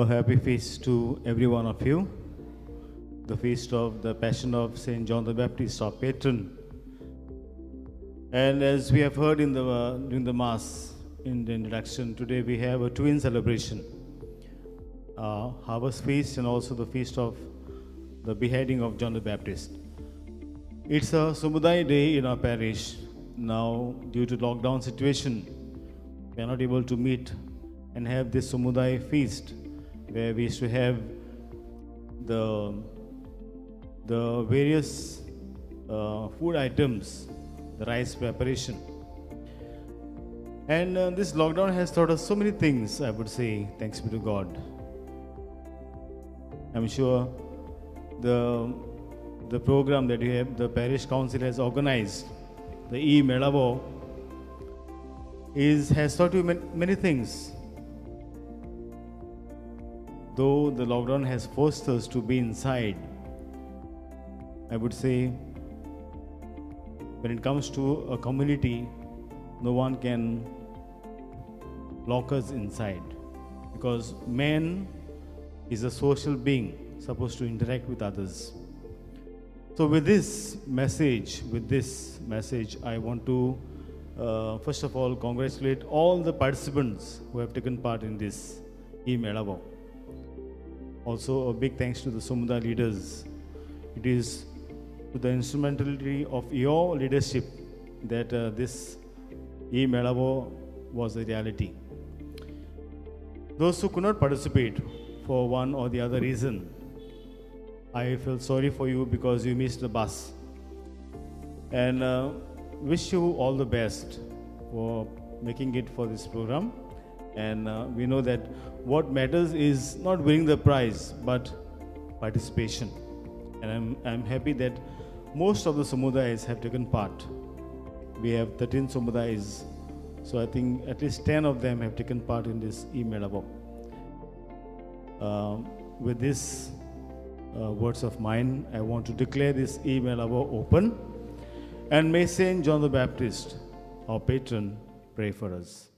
A happy feast to every one of you. The feast of the Passion of Saint John the Baptist, our patron. And as we have heard during the Mass in the introduction, today we have a twin celebration. Harvest feast and also the feast of the beheading of John the Baptist. It's a Samudaya day in our parish. Now, due to lockdown situation, we are not able to meet and have this Samudaya feast where we used to have the various food items, the rice preparation. And this lockdown has taught us so many things, I would say, thanks be to God. I'm sure the program that the parish council has organized, the E-Melavo, has taught you many things. Though the lockdown has forced us to be inside, I would say when it comes to a community, no one can lock us inside, because man is a social being supposed to interact with others. So with this message, I want to first of all congratulate all the participants who have taken part in this E-Melavo. Also a big thanks to the Samudaya leaders. It is to the instrumentality of your leadership that this E-Melavo was a reality. Those who could not participate for one or the other reason, I feel sorry for you because you missed the bus. And wish you all the best for making it for this program. And we know that what matters is not winning the prize, but participation. And I'm happy that most of the Samudayas have taken part. We have 13 Samudayas, so I think at least 10 of them have taken part in this E-Melavo. With these words of mine, I want to declare this E-Melavo open. And may Saint John the Baptist, our patron, pray for us.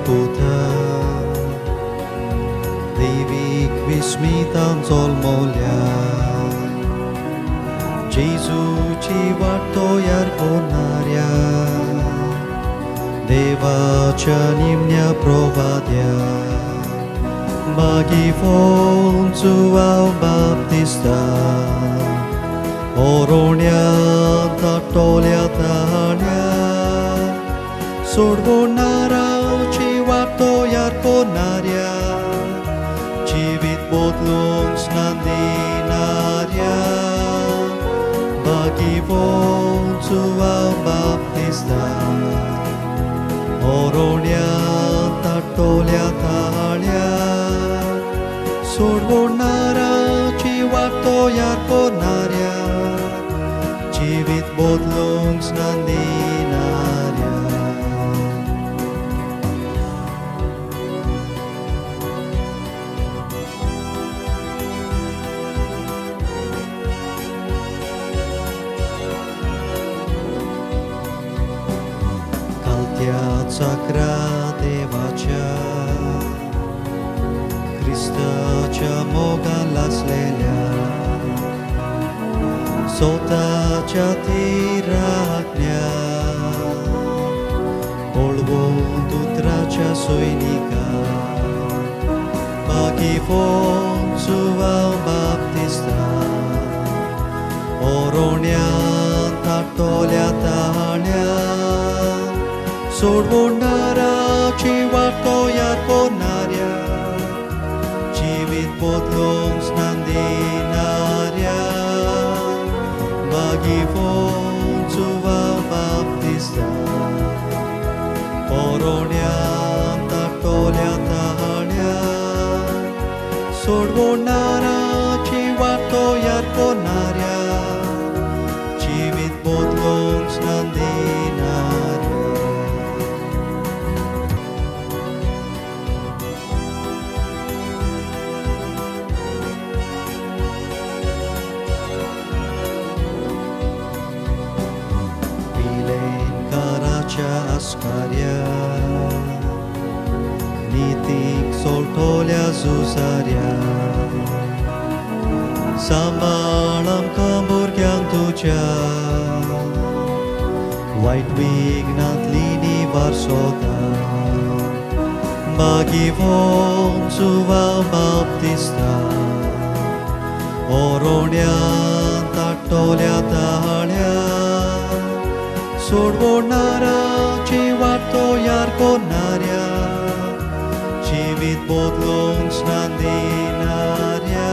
Puta Devik vismitam zolmolia Jesu civarto iar conaria Deva chanimnia provadia Bagi fonzu au baptista Oronia tatolia tania Sorbonara civarto iar conaria Civit botlung snandinaria Bagi fonzu au baptista Oronia tatolia talia Sorbonara civarto iar conaria Civit botlung snandinaria Sacra Devacha Krista cha mogan las lelia Sota cha tiraknya Polvo tutra cha soinika Bagi fonzu au baptista Oronia tatolia tania Sorbonara civarto iar conaria Civit botlung snandinaria Bagi fonzu au baptista Oronia tatolia tania Sorbonara civarto iar conaria Civit botlung snandinaria Ascaria Nitik soltolia Zuzaria Samalam kamburgyang tuja White wing natlini Varsota Magivon João Bautista Oronia Tartolia Dalia Sorbonara Ciwato Yarkonaria Civit Bodlons Nandinaria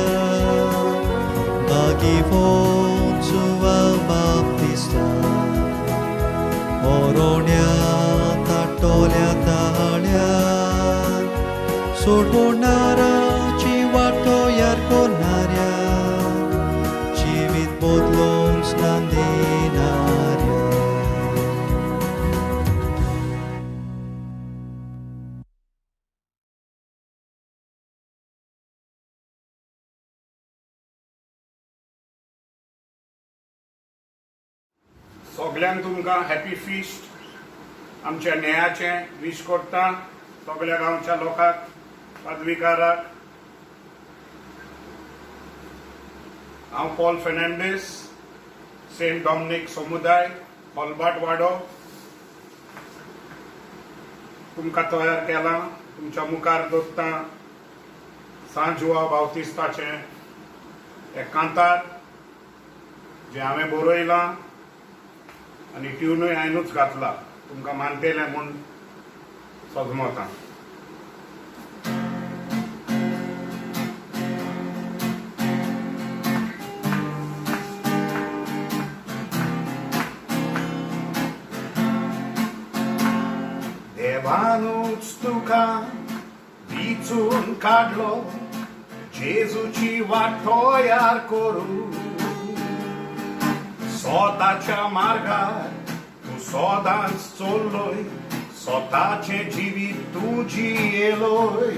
Magivon João Bautista Oronia Tartolia Dalia Sorbonara Ciwato Yarkonaria Civit Bodlons Nandinaria सगळ्यांक तुमकां happy fist आमच्या न्यायाचें wish करता सगळ्या गांवच्या लोकांक पदवीकाराक हांव Paul Fernandes Saint Dominic समुदाय हॉलबार्ट वाडो तुमकां तयार केलां तुमच्या मुखार दवरता सान जुआंव बावतिस्ताचें हें कांतार जें हांवें बरयलां आनी ट्यूनूय हांवेंनूच घातला तुमकां मानतेलें म्हूण सजमतां देवानूच तुका विचून काडलो जेजूची वाट तयार करूं स्वताच्या मार्गार तूं सदांच चल्लोय स्वताचें जिवीत तूं जियेलोय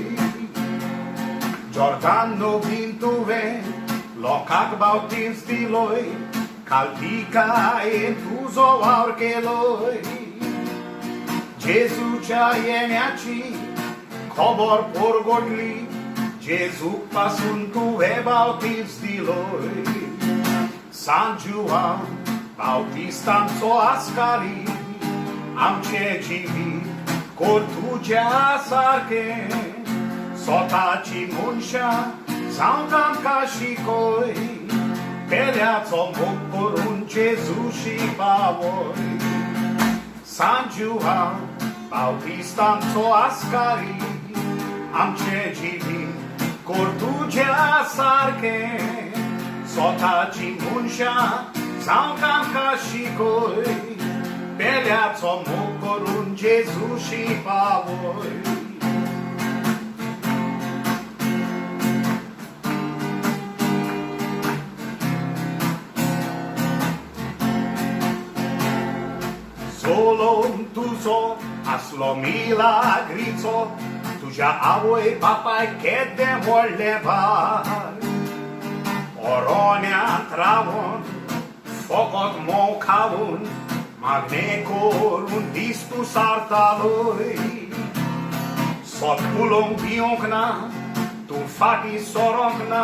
जॉर्दान नदीन तुवें लोकांक बावतीस दिलोय खालतिकायेन तुजो वावर केलोय जेजूच्या येण्याची खबर परगडली जेजूक पासून तुवें बावतीस दिलोय सान जुआंव बावतिस्तांचो आस्कारी आमचें जिवीत कोर तुज्या सारकें स्वताची मनशां जावंक आमकां शिकोय पेल्याचो मोग करून जेजूशी पावय सान जुआंव बावतिस्तांचो आस्कारी आमचें जिवीत कोर तुज्या सारकें स्वताची मनशां जावंक आमकां शिकोय पेल्याचो मोग करून जेजूशी पावय सोलोन तुजो आसलो मिलाग्रीचो तुज्या आवय बापाय केदें व्हडलें भार ओरोन्यांत रावून फकत मोव खावून मागणें करून दीस तूं सारतालोय सोत उलोवंक भिवंक ना तूं फाटीं सरोंक ना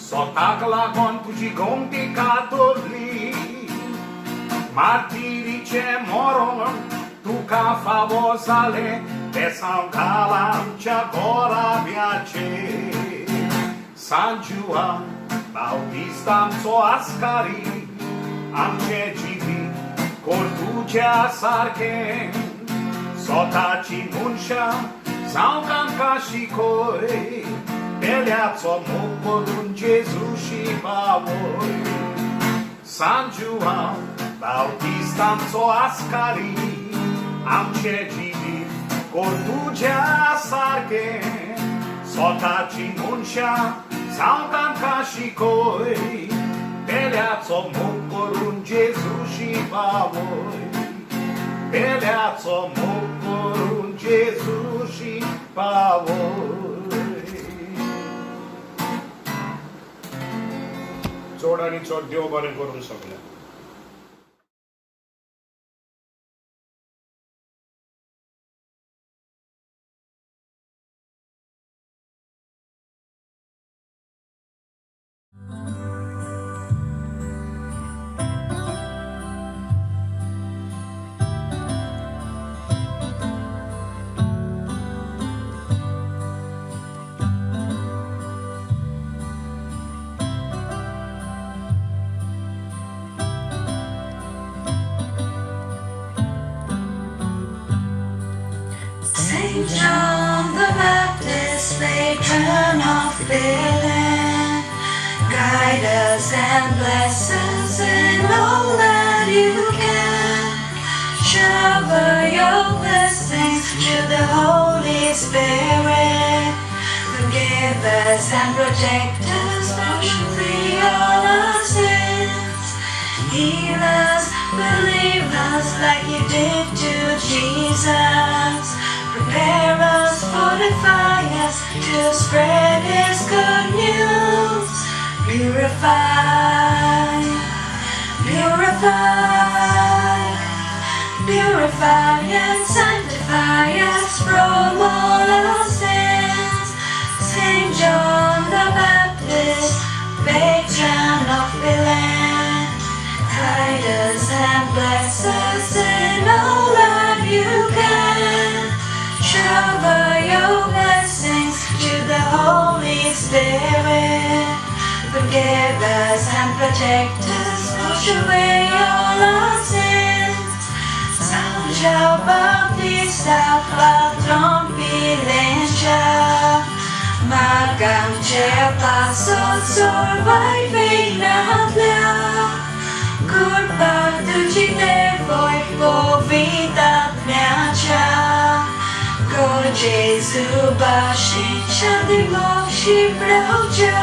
स्वताक लागून तुजी गोमटी कातरली मार्तिरीचें मरण तुका फावो जालें बेसांव घाल आमच्या गोराब्याचेर सान जुआंव बावतिस्तांचो आस्कारी आमचें जिवीत कोर तुज्या सारकें स्वताची मनशां जावंक आमकां शिकोय पेल्याचो मोग करून जेजूशी पावय सान जुआंव बावतिस्तांचो आस्कारी आमचें जिवीत कोर तुज्या सारकें स्वताची मनशां जावंक आमकां शिकोय पेल्याचो मोग करून जेजूशी पावय पेल्याचो मोग करून जेजूशी पावय चड आनी चड देव बरें करून सगळ्यांक Saint John the Baptist, patron of Bethlehem, guide us and bless us in all that you can. Shower your blessings through the Holy Spirit. Forgive us and protect us, wash free all our sins. Heal us, believe us like you did to Jesus. Prepare us, fortify us to spread His good news. Purify, purify, purify and sanctify us from all our sins. Saint John the Baptist, patron of Bethlehem, guide us and bless us in all that you can. Shower your blessings to the Holy Spirit. Forgive us and protect us, wash away all our sins. Sound your Bautista, patron Pilencha. Magam cepa sorbai veina dla. Kurba tu cite voi povita miacha. Go Jesu bashi shadi moshi brauja.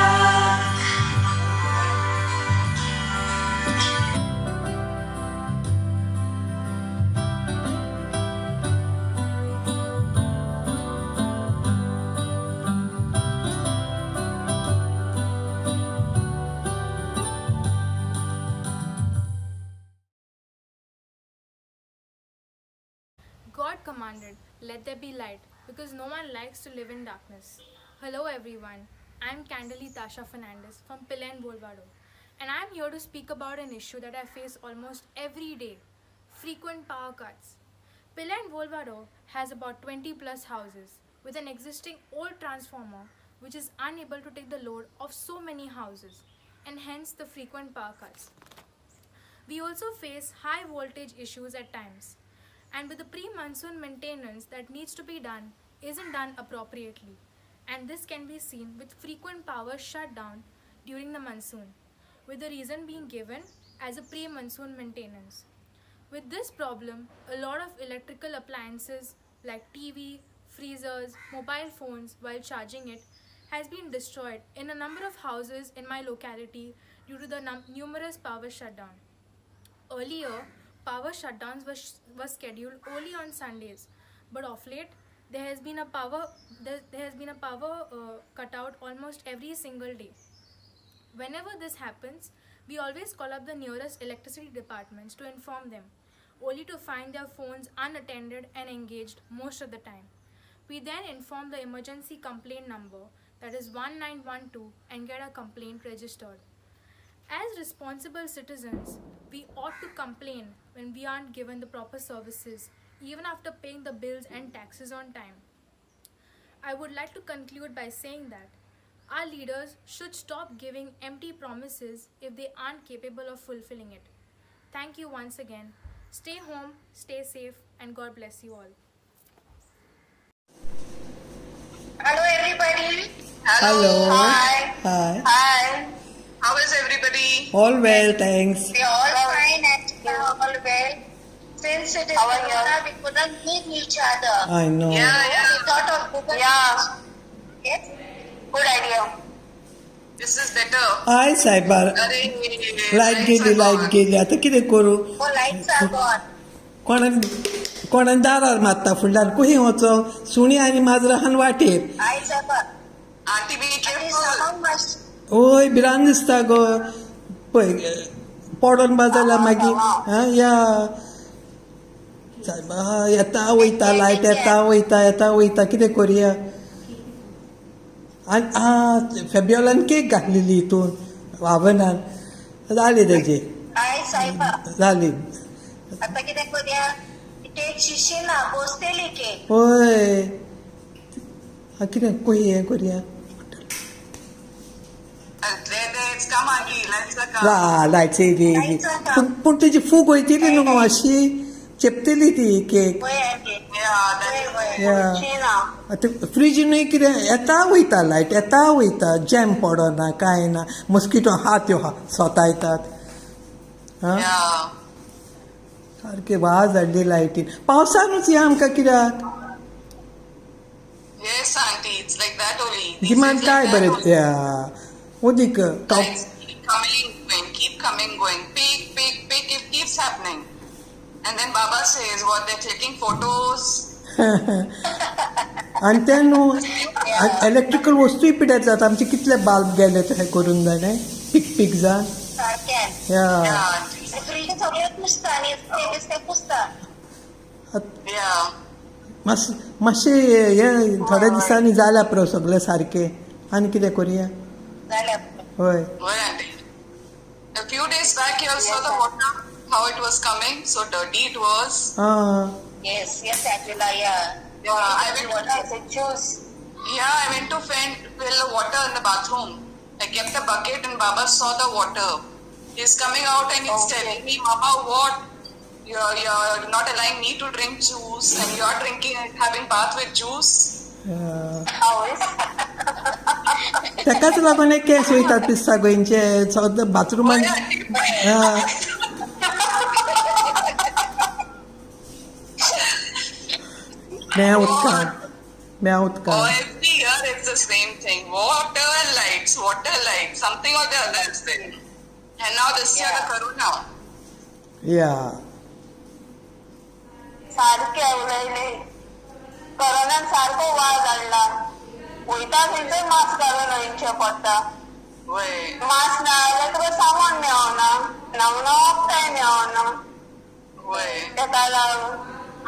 God commanded, "Let there be light," because no one likes to live in darkness. Hello everyone, I'm Candeli Tasha Fernandez from Pilen Bolvado, and I'm here to speak about an issue that I face almost every day: frequent power cuts. Pilen Bolvado has about 20 plus houses with an existing old transformer which is unable to take the load of so many houses, and hence the frequent power cuts. We also face high voltage issues at times, and with the pre-monsoon maintenance that needs to be done isn't done appropriately, and this can be seen with frequent power shutdown during the monsoon, with the reason being given as a pre-monsoon maintenance. With this problem, a lot of electrical appliances like TV, freezers, mobile phones while charging it has been destroyed in a number of houses in my locality due to the numerous power shutdown. Earlier, power shutdowns were scheduled only on Sundays, but of late there has been a power cutout almost every single day. Whenever this happens, we always call up the nearest electricity departments to inform them, only to find their phones unattended and engaged most of the time. We then inform the emergency complaint number, that is 1912, and get a complaint registered. As responsible citizens, we ought to complain when we aren't given the proper services, even after paying the bills and taxes on time. I would like to conclude by saying that our leaders should stop giving empty promises if they aren't capable of fulfilling it. Thank you once again. Stay home, stay safe, and God bless you all. Hello everybody. Hello. Hi. Hi. Hi. How is everybody? All well, thanks. We are all fine and all well. Since it is Corona, we couldn't meet each other. I know. Yeah. We thought of Google. Yeah. Yes. Good idea. This is better. हाय साहेबा light गेली आता कितें करूं Oh, lights are gone. कोणान दारार मारता फुडल्यान कुही वचो सुणी आनी माजरां हान वाटेर Hi, Sabah. Auntie, be And careful. someone must. ओय भिरान दिसता गो पळय पडोन बाजला मागीर या साहेबा येता वयता लायट येता वयता कितें करुया आनी फेब्युलान केक घातलेली हितून वावनान जाली तेजी Hi, Saiba. जाली आता कितें करूया केक शिशिना पोसतेली केक होय कितें कुही हें करुया Let's come, Auntie. Let's come. वा लायट येयली पूण तुजी फूग वयतली न्हू अशी चेपतली ती केक पळय आतां फ्रिजीनूय कितें येता वयता लायट येता वयता जॅम पडना कांय ना मस्किटो हात ह्यो स्वता येतात सारके वाज हाडली लायटीन पावसानूच या आमकां कित्याक Yes, auntie, it's like that only. गिमान काय बरें उदीक Lights keep coming, going. Peak, it keeps happening. And then Baba says, what, they're clicking photos. आनी ते न्हू इलेक्ट्रिकल वस्तूय पिड्यार जाता आमचे कितले बाल्ब गेले ते करून जाय पीक जावन मातशें हे थोड्या दिसांनी जाल्या पुरो सगळें सारकें आनी कितें करुया हय A few days back you saw the water, how it was coming, so dirty it was. Yes, Angela, I went to fill the water in the bathroom. I kept the bucket and Baba saw the water. He's coming out and he's telling me, Mama, what? You're not allowing me to drink juice and you're having bath with juice. ताकाच लागून एक case वयतात पिस्ता गोंयचे सद्दां बाथरुमान म्या उदकान Every year it's the same thing. Water lights, something or the other is there. And now this year the corona. सारखे उलयले कोरोनान सारको वाज हाडला वयता थंयसर मास्क घालून वयचें पडटा मास्क ना जाल्यार तुका सामान मेळना वखदाय मेळना तेका लागून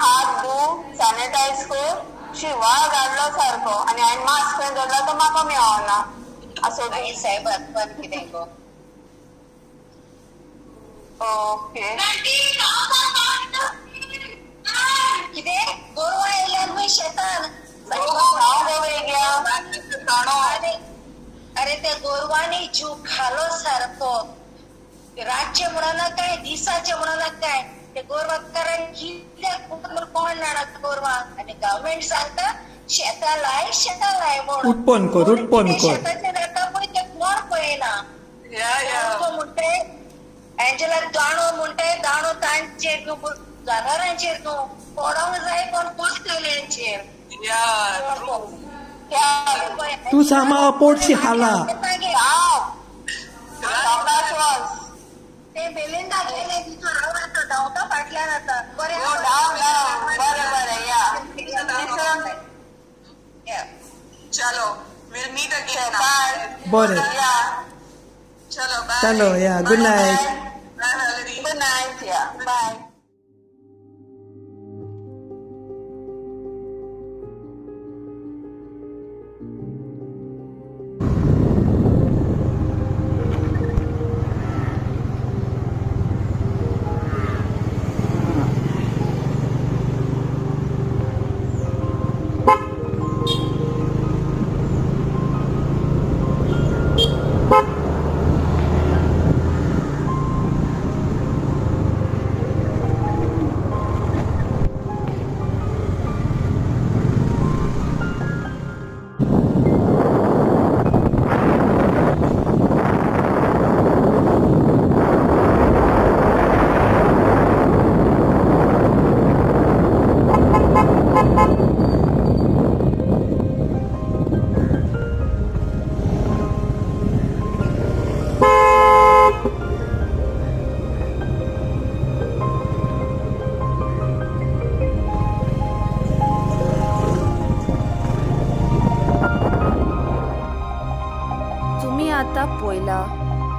हात धू सॅनिटायज कर वाज हाडलो सारको आनी हांवें मास्क खंय धरला तो म्हाका मेळना असो साहेब पण कितें गो ओके कितें गोरवां येयल्यार खंय शेतान अरे त्या गोरवांनी जीव खालो सारको रातचे म्हणना काय दिसाचे म्हणना काय ते गोरवां कारण कित्याक कोण जाणा गोरवां आनी गव्हर्मेंट सांगता शेतां लाय म्हणून उत्पन्न कर शेताचे जाता पळय ते कोण पळयना म्हणटे एंजला दाणो तांचेर जनावरांचेर पडोंक जाय पण पोसलेल्यांचेर तूं सामा पोटशी हाला ते बेलिंदा गेले तिथून आवडतो धांवता फाटल्यान आता बरें चलो we'll meet again बरें चलो गुड नाईट बाय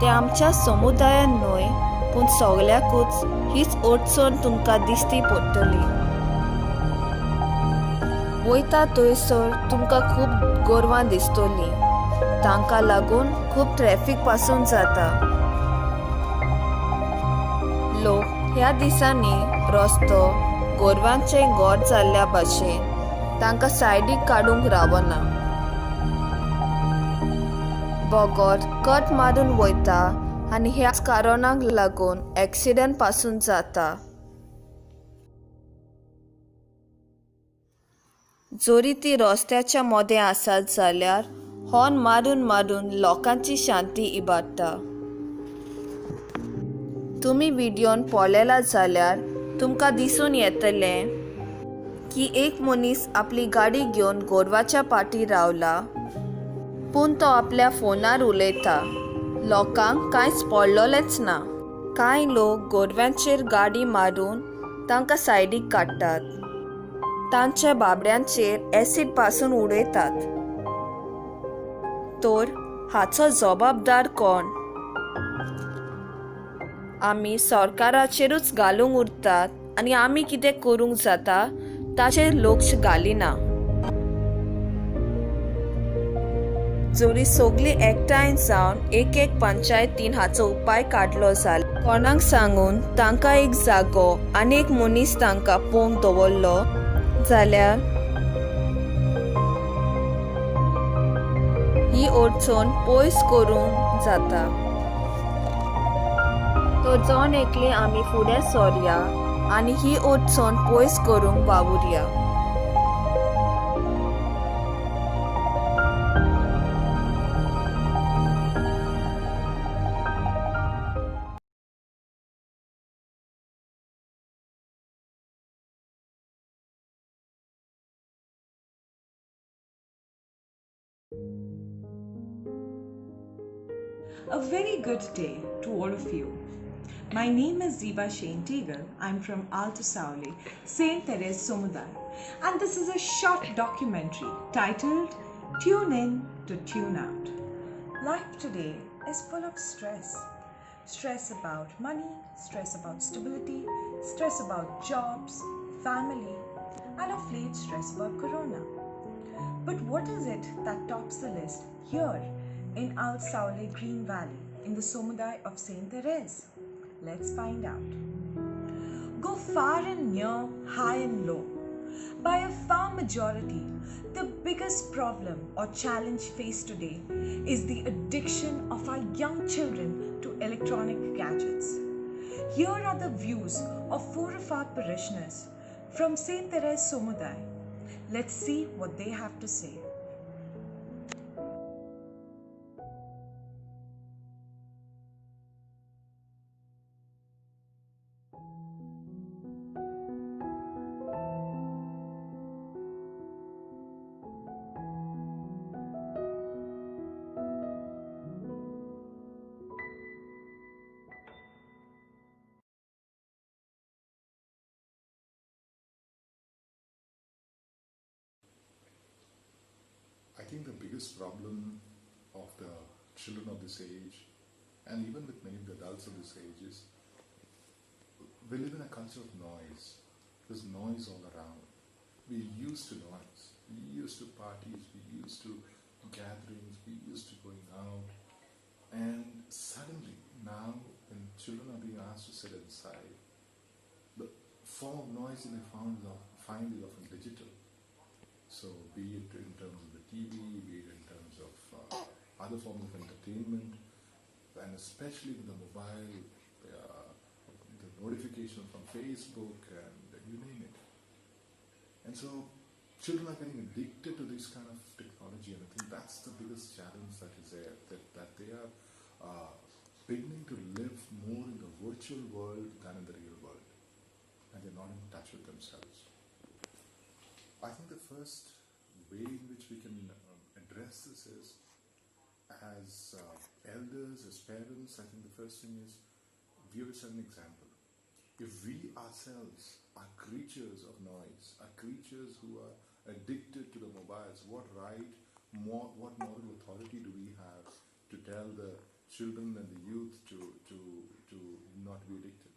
ते आमच्या समुदायान न्हय पूण सगळ्याकूच हीच अडचण तुमकां दिसती पडटली वयता थंयसर तुमकां खूब गोरवां दिसतलीं तांकां लागून खूब ट्रॅफिक पासून जाता लोक ह्या दिसांनी रस्तो गोरवांचें गोठ जाल्ल्या भाशेन तांकां सायडीक काडूंक रावना बोगोट कट मारून वयता आनी ह्याच कारणांक लागून एक्सिडेंट पासून जाता जोरी ती रस्त्याच्या मदें आसात जाल्यार हॉर्न मारून मारून लोकांची शांती इबाडटा. तुमी व्हिडिओन पळयला जाल्यार तुमकां दिसून येतलें की एक मनीस आपली गाडी घेवन गोरवाच्या पाटी रावला, पूण तो आपल्या फोनार उलयता. लोकांक कांयच पडलोलेंच ना. कांय लोक गोरव्यांचेर गाडी मारून तांकां सायडीक काडटात. तांच्या बाबड्यांचेर एसीड पासून उडयतात. तर हाचो जबाबदार कोण? आमी सरकाराचेरूच घालूंक उरतात आनी आमी कितें करूंक जाता ताचेर लक्ष घालिना. जोरी सगळीं एकठांय जावन एक पंचायतीन हाचो उपाय काडलो जाल्यार कोणाक सांगून तांकां एक जागो आनी एक मनीस तांकां पोवंक दवरलो जाल्यार ही अडचण पयस करूंक जाता. तो जावन एकले आमी फुडें सरया आनी ही अडचण पयस करूंक वावुरया. A very good day to all of you. My name is Ziba Shane Teagle. I'm from Alto Saule, St. Therese Somudai, and this is a short documentary titled Tune In to Tune Out. Life today is full of stress. Stress about money, stress about stability, stress about jobs, family, and of late stress about corona. But what is it that tops the list here in Al Saule Green Valley in the Somudai of St. Therese? Let's find out. Go far and near, high and low. By a far majority, the biggest problem or challenge faced today is the addiction of our young children to electronic gadgets. Here are the views of 4 of our parishioners from St. Therese Somudai. Let's see what they have to say. I think the biggest problem of the children of this age, and even with many of the adults of this age, is we live in a culture of noise. There's noise all around. We're used to noise. We're used to parties. We're used to gatherings. We're used to going out. And suddenly, now, when children are being asked to sit inside, the form of noise that they find is often digital. So, be it in terms of the TV, be it in terms of other forms of entertainment, and especially with the mobile, the notification from Facebook, and you name it. And so, children are getting addicted to this kind of technology, and I think that's the biggest challenge that is there, that they are beginning to live more in the virtual world than in the real world, and they're not in touch with themselves. I think the first way in which we can address this is, as elders, as parents, I think the first thing is we have to set an example. If we ourselves are creatures of noise, are creatures who are addicted to the mobiles, what right, what moral authority do we have to tell the children and the youth to not be addicted?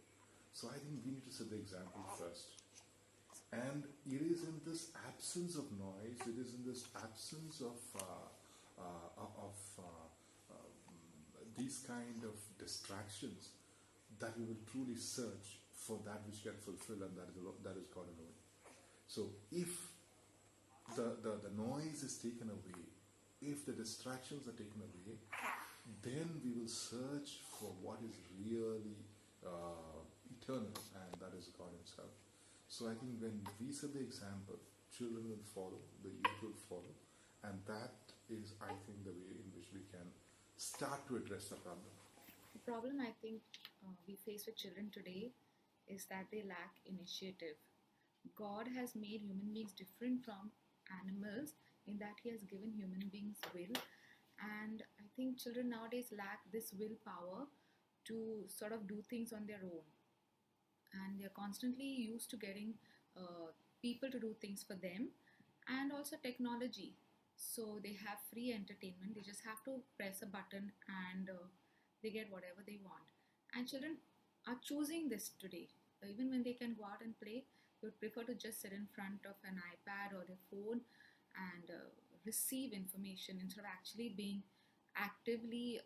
So I think we need to set the example first. And it is in this absence of noise, it is in this absence of these kind of distractions that we will truly search for that which can fulfill, and that is God alone. So if the noise is taken away, if the distractions are taken away, then we will search for what is really eternal, and that is God Himself. So I think when we set the example, children will follow, the youth will follow, and that is, I think, the way in which we can start to address the problem. The problem I think we face with children today is that they lack initiative. God has made human beings different from animals in that He has given human beings will, and I think children nowadays lack this willpower to sort of do things on their own, and they're constantly used to getting people to do things for them, and also technology. So they have free entertainment, they just have to press a button and they get whatever they want. And children are choosing this today. Even when they can go out and play, they would prefer to just sit in front of an iPad or their phone and receive information instead of actually being actively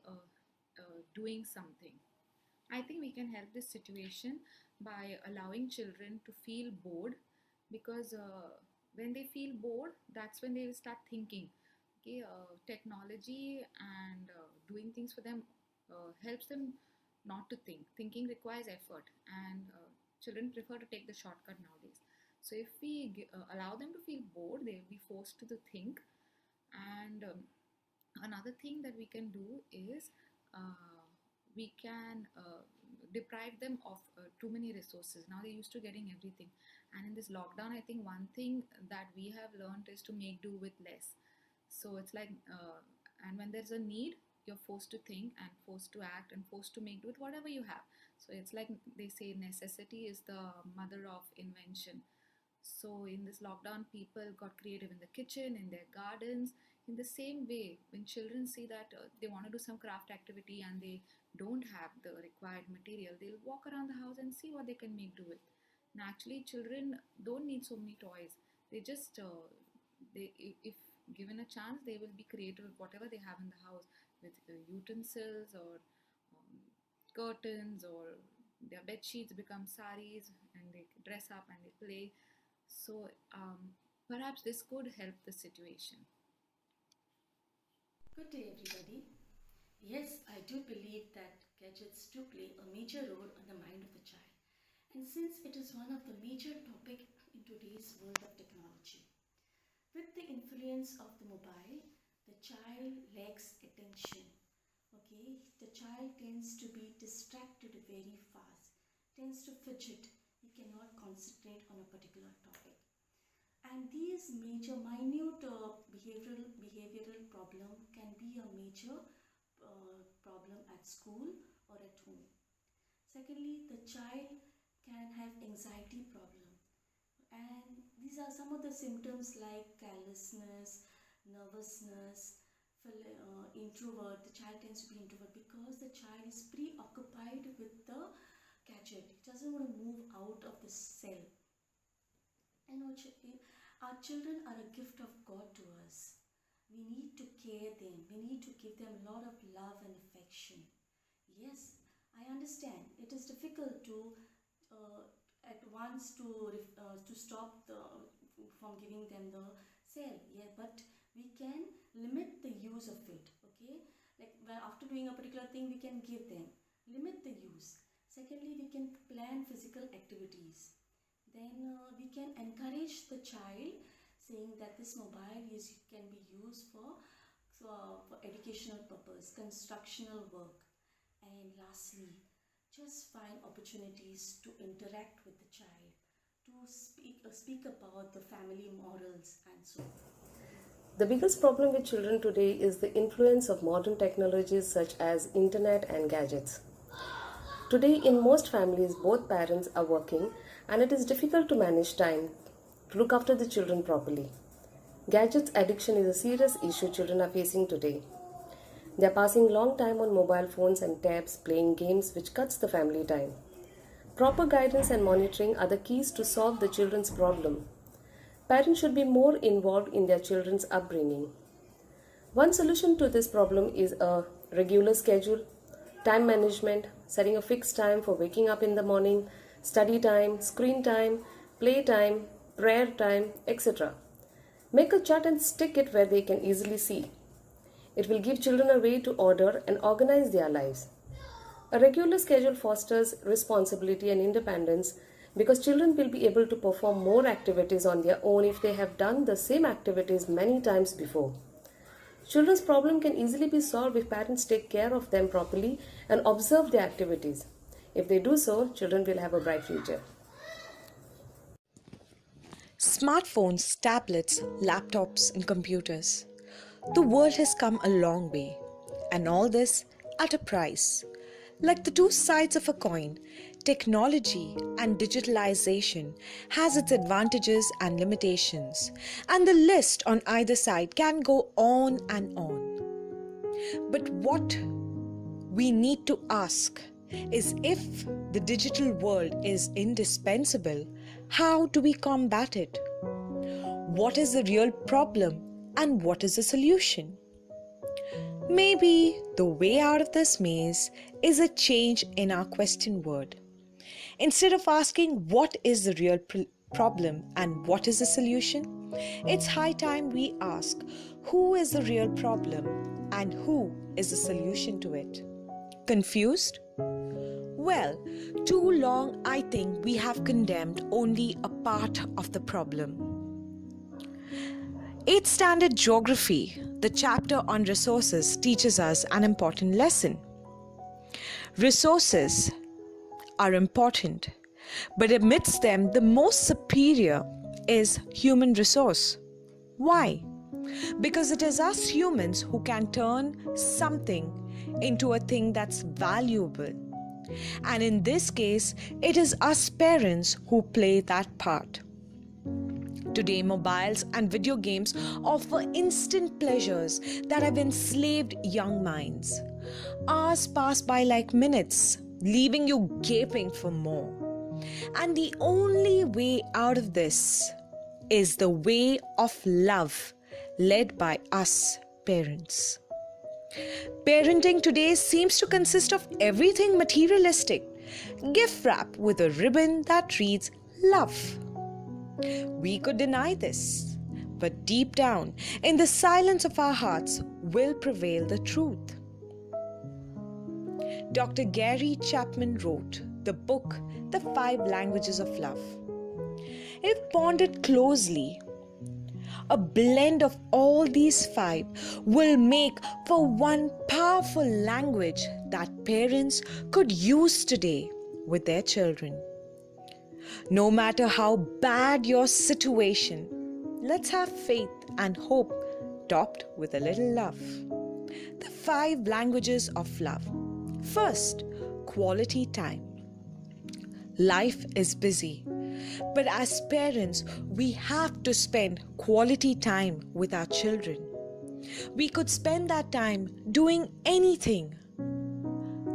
doing something. I think we can help this situation by allowing children to feel bored, because when they feel bored, that's when they will start thinking. Okay, technology and doing things for them helps them not to think. Thinking requires effort, and children prefer to take the shortcut nowadays. So if we allow them to feel bored, they will be forced to think. And another thing that we can do is we can deprive them of too many resources. Now they're used to getting everything, and in this lockdown, I think one thing that we have learned is to make do with less. So it's like, and when there's a need, you're forced to think and forced to act and forced to make do with whatever you have. So it's like they say, necessity is the mother of invention. So in this lockdown, people got creative in the kitchen, in their gardens. In the same way, when children see that they want to do some craft activity and they don't have the required material, they'll walk around the house and see what they can make do with. And actually, children don't need so many toys. They just, if given a chance, they will be creative with whatever they have in the house, with utensils or curtains, or their bed sheets become saris and they dress up and they play. So perhaps this could help the situation. Good day, everybody. Yes, I do believe that gadgets do play a major role on the mind of the child. And since it is one of the major topics in today's world of technology, with the influence of the mobile, the child lacks attention. Okay, the child tends to be distracted very fast, tends to fidget. He cannot concentrate on a particular topic. And these major minute behavioral problem can be a major problem at school or at home. Secondly, the child can have anxiety problem, and these are some of the symptoms like carelessness, nervousness, introvert. The child tends to be introvert because the child is preoccupied with the gadget. He doesn't want to move out of the cell. And also, our children are a gift of God to us. We need to care them. We need to give them a lot of love and affection. Yes, I understand. It is difficult to at once to stop from giving them the cell. Yeah, but we can limit the use of it. Okay, like after doing a particular thing, we can give them. Limit the use. Secondly, we can plan physical activities. Then we can encourage the child, saying that this mobile can be used for educational purpose, constructional work. And lastly, just find opportunities to interact with the child, to speak about the family morals and so on. The biggest problem with children today is the influence of modern technologies such as internet and gadgets. Today, in most families, both parents are working, and it is difficult to manage time to look after the children properly. Gadgets addiction is a serious issue children are facing today. They are passing long time on mobile phones and tabs, playing games, which cuts the family time. Proper guidance and monitoring are the keys to solve the children's problem. Parents should be more involved in their children's upbringing. One solution to this problem is a regular schedule, time management, setting a fixed time for waking up in the morning, study time, screen time, play time, prayer time, etc. Make a chart and stick it where they can easily see. It will give children a way to order and organize their lives. A regular schedule fosters responsibility and independence, because children will be able to perform more activities on their own if they have done the same activities many times before. Children's problem can easily be solved if parents take care of them properly and observe their activities. If they do so, children will have a bright future. Smartphones, tablets, laptops, and computers. The world has come a long way, and all this at a price. Like the two sides of a coin, technology and digitalization has its advantages and limitations, and the list on either side can go on and on. But what we need to ask is, if the digital world is indispensable, how do we combat it? What is the real problem and what is the solution? Maybe the way out of this maze is a change in our question word. Instead of asking what is the real problem and what is the solution, it's high time we ask who is the real problem and who is the solution to it. Confused? Well, too long I think we have condemned only a part of the problem. 8th Standard Geography, the chapter on resources, teaches us an important lesson. Resources are important, but amidst them, the most superior is human resource. Why? Because it is us humans who can turn something into a thing that's valuable. And in this case, it is us parents who play that part. Today, mobiles and video games offer instant pleasures that have enslaved young minds. Hours pass by like minutes, leaving you gaping for more. And the only way out of this is the way of love led by us parents. Parenting today seems to consist of everything materialistic. Gift wrap with a ribbon that reads love. We could deny this, but deep down, in the silence of our hearts, will prevail the truth. Dr. Gary Chapman wrote the book, The 5 Languages of Love. If pondered closely, a blend of all these 5 will make for one powerful language that parents could use today with their children. No matter how bad your situation, let's have faith and hope topped with a little love. The 5 languages of love. First, quality time. Life is busy, but as parents, we have to spend quality time with our children. We could spend that time doing anything.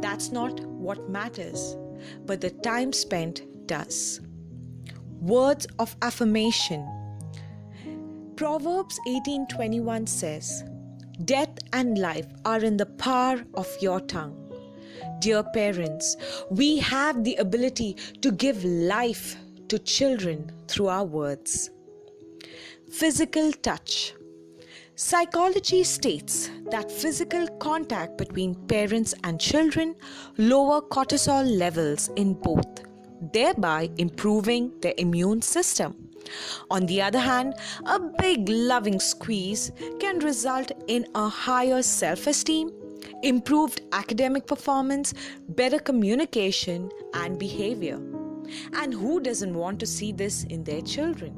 That's not what matters, but the time spent does. Words of affirmation. Proverbs 18:21 says, "Death and life are in the power of your tongue." Dear parents, we have the ability to give life to children through our words. Physical touch. Psychology states that physical contact between parents and children lower cortisol levels in both, thereby improving their immune system. On the other hand, a big loving squeeze can result in a higher self-esteem, improved academic performance, better communication and behavior. And who doesn't want to see this in their children?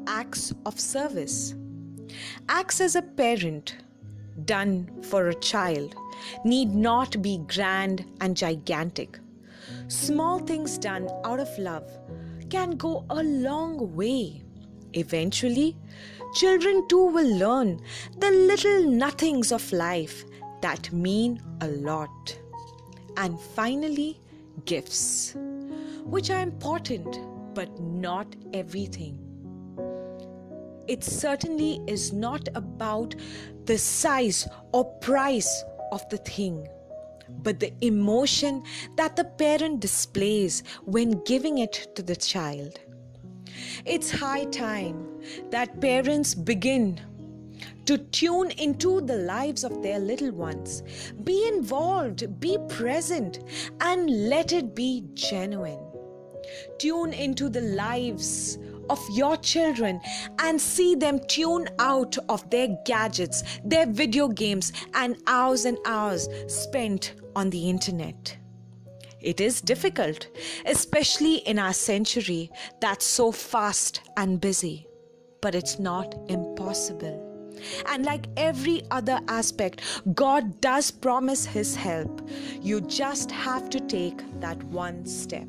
Acts of service. Acts as a parent done for a child need not be grand and gigantic. Small things done out of love can go a long way. Eventually, children too will learn the little nothings of life that mean a lot. And finally, gifts, which are important but not everything. It certainly is not about the size or price of the thing, but the emotion that the parent displays when giving it to the child. It's high time that parents begin to tune into the lives of their little ones. Be involved, be present, and let it be genuine. Tune into the lives of your children and see them tune out of their gadgets, their video games, and hours spent on the internet. It is difficult, especially in our century that's so fast and busy, but it's not impossible. And like every other aspect, God does promise His help. You just have to take that one step.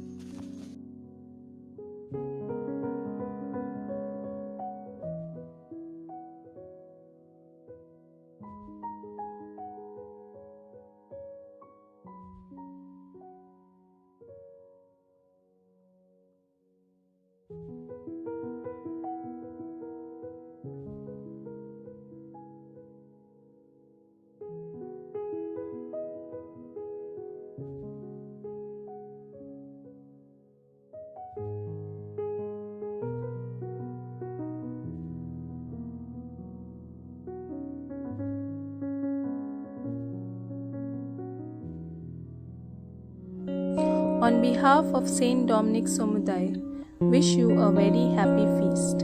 On behalf of Saint Dominic Samudai, wish you a very happy feast.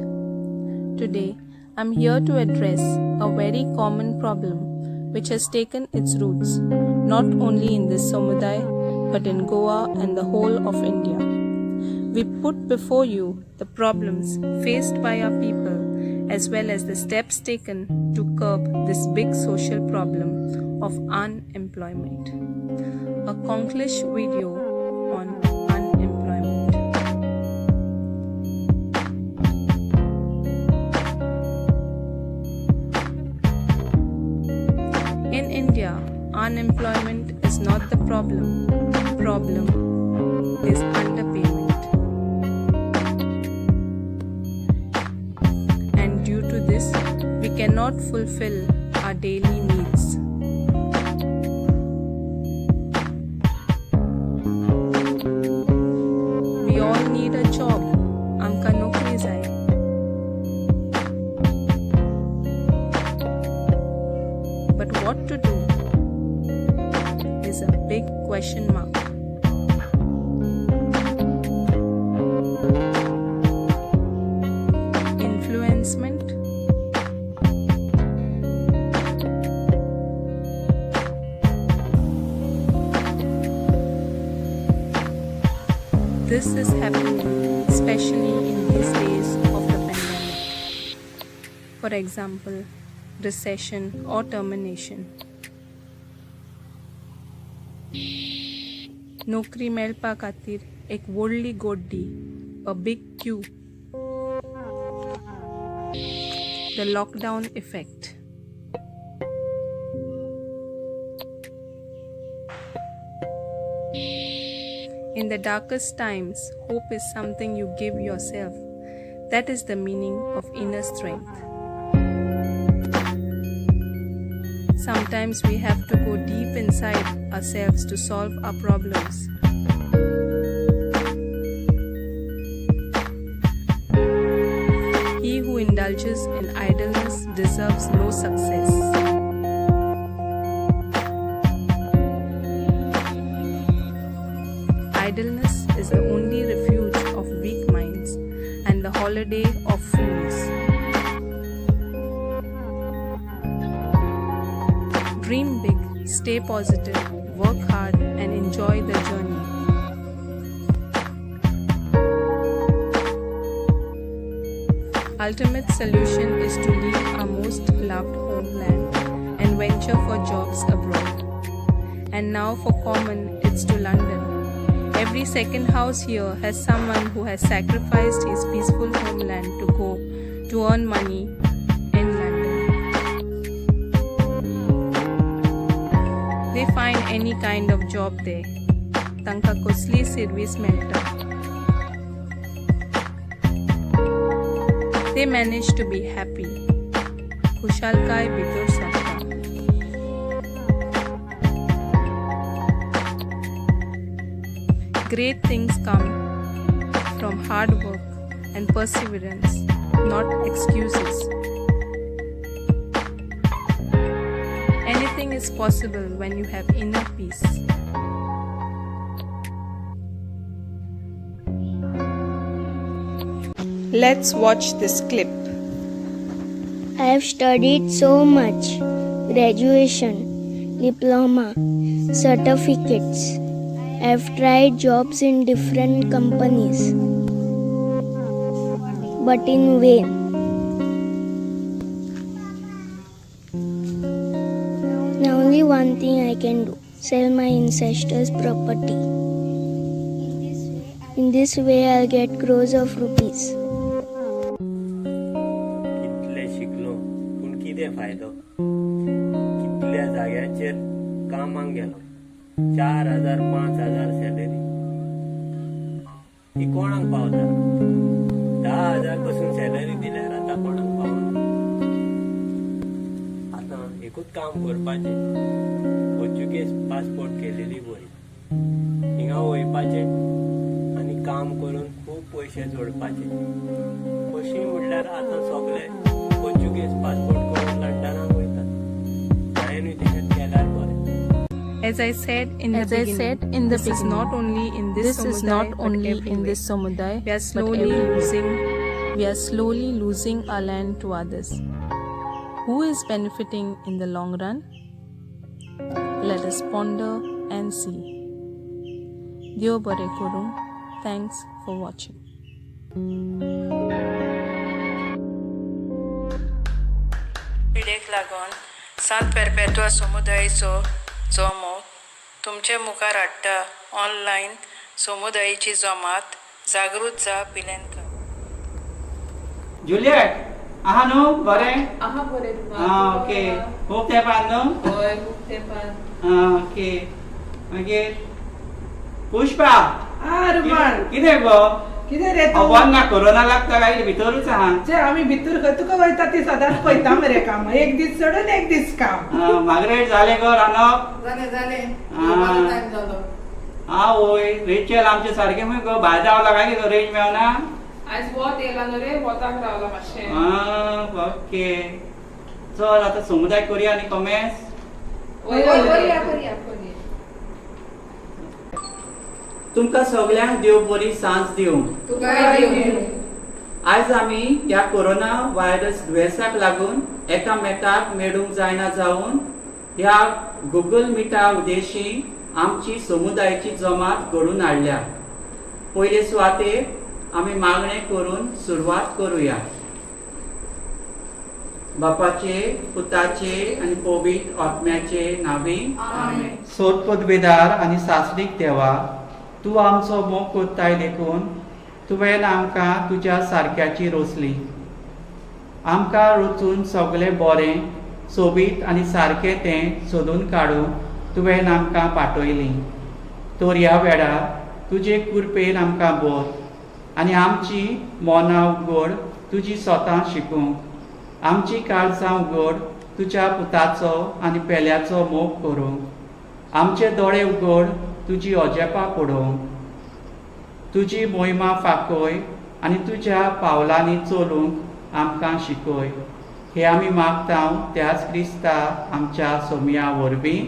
Today, I'm here to address a very common problem which has taken its roots not only in this Samudai but in Goa and the whole of India. We put before you the problems faced by our people as well as the steps taken to curb this big social problem of unemployment. A concise video on unemployment. In India, unemployment is not the problem. The problem is underpayment. And due to this, we cannot fulfill our daily needs. We all need a job. Amka nokri jai. But what to do is a big question mark. Influencement, this is happening especially in these days of the pandemic. For example, recession or termination. नौकरी मेळपा खातीर एक व्हडली गोड्डी, a big queue. The lockdown effect. In the darkest times, hope is something you give yourself. That is the meaning of inner strength. Sometimes we have to go deep inside ourselves to solve our problems. He who indulges in idleness deserves no success. Idleness is the only refuge of weak minds and the holiday of fools. Dream big, stay positive, work hard, and enjoy the journey. Ultimate solution is to leave our most loved homeland and venture for jobs abroad. And now for common, it's to London. Every second house here has someone who has sacrificed his peaceful homeland to go to earn money in London. They find any kind of job there. Tanka कसली service मेळटा. They manage to be happy. खुशालकाय भितर सरता. Great things come from hard work and perseverance, not excuses. everything is possible when you have inner peace. Let's watch this clip. I have studied so much. Graduation, diploma, certificates. I have tried jobs in different companies, but in vain. Now only one thing I can do, sell my ancestors' property. In this way I'll get crores of rupees. फायदो कितल्या जाग्याचेर कामाक गेलो 4,000 5,000 salary ही कोणाक पावता 10,000 पासून salary दिल्यार आता कोणाक पावना आता एकूच काम करपाचे पोर्चुगीज पासपोर्ट केलेली बरी हिंगा वयपाचे आनी काम करून खूब पयशे जोडपाचे कशी म्हटल्यार आता सगळे पोर्चुगीज पासपोर्ट करून लंडनाक वयतात हांवें तशेंच केल्यार बरें. As I said in the beginning, this is not only in this samudaya, we are slowly losing our land to others. Who is benefiting in the long run? Let us ponder and see. Deo bare korum. Thanks for watching. पिढेक लागून सांत पेरपेटुआ समुदायाचो Jomo तुमचे मुखार हाडटा online समुदायाची जमात जागृत जा पिलेनकर. Juliet आहा न्हू बरें आहा बरें ओके खूब तेंपान न्हू हय खूब तेंपान ओके मागीर पुष्पा रुमान कितें गो कितें रे तूं अबोन ना कोरोना लागता काय भितरूच आहा जे आमी भितर खंय तुका वयता ती सदांच पळयता मरे काम एक दीस सोडून एक दीस काम मागरेट जालें गो रांदप जालें टायम जालो वय रेचल आमचे सारकें खंय गो भायर रावला काय कितें रेंज मेवना आयज वत येयला न्हू रे वताक रावला मातशें ओके चल आतां समुदाय करुया आनी कॉमेर्स करया तुमकां सगळ्यांक देव बरी सांज दिवं. आयज आमी ह्या कोरोना व्हायरस दुयेंसाक लागून एकामेकाक मेळूंक जायना जावन ह्या गुगल मिटा उद्देशी आमची समुदायाची जमात घडून हाडल्या. पयले सुवातेर आमी मागणें करून सुरवात करुया. बापाचे पुताचे आनी पवित्र आत्म्याचे नांवी सोदपदवेदार आनी सासरीक देवा तूं आमचो मोग कोत्ताय देखून तुवें आमकां तुज्या सारक्याची रोसली. आमकां रुचून सगळें बरें सोबीत आनी सारकें तें सोदून काडूंक तुवें आमकां पाठयली. तर ह्या वेळार तुजे कृपेन आमकां बोध आनी आमची मोनां उगड तुजी स्वता शिकूंक आमची काळजां उगड तुज्या पुताचो आनी पेल्याचो मोग करूंक आमचे दोळे उगड तुजी अजेपां पडोवंक तुजी मोहिमा फाकोय आनी तुज्या पावलांनी चलूंक आमकां शिकय. हे आमी मागता त्याच क्रिस्ता आमच्या सोमया वरवीं.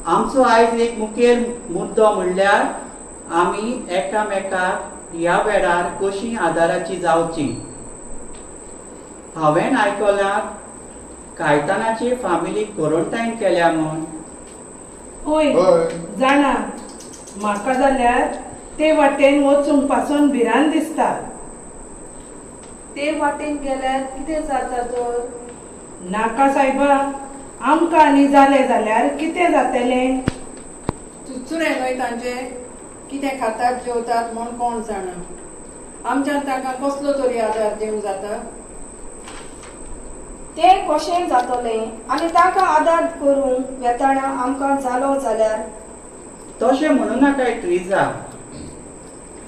आमचो आयज एक मुखेल मुद्दो म्हणल्यार आमी एकामेकाक ह्या वेळार कशीं आदाराची जावची. हांवें आयकलां कायतानाचे फामिलीक क्वॉरंटायन केल्या म्हूण. होय जाणा म्हाका जाल्यार ते वाटेन वचूंक पासून भिरांत दिसता. ते वाटेन गेल्यार कितें जाता तर नाका सायबा आमकां आनी जालें जाल्यार कितें जातलें. चुचुरें न्हय तांचे कितें खातात जेवतात म्हूण कोण जाणा. आमच्यान तांकां कसलो तरी आदार दिवंक जाता. ते कशें जातलें आनी ताका आदार करूंक येताना आमकां जालो जाल्यार तशें म्हणूं नाका ट्रिजा.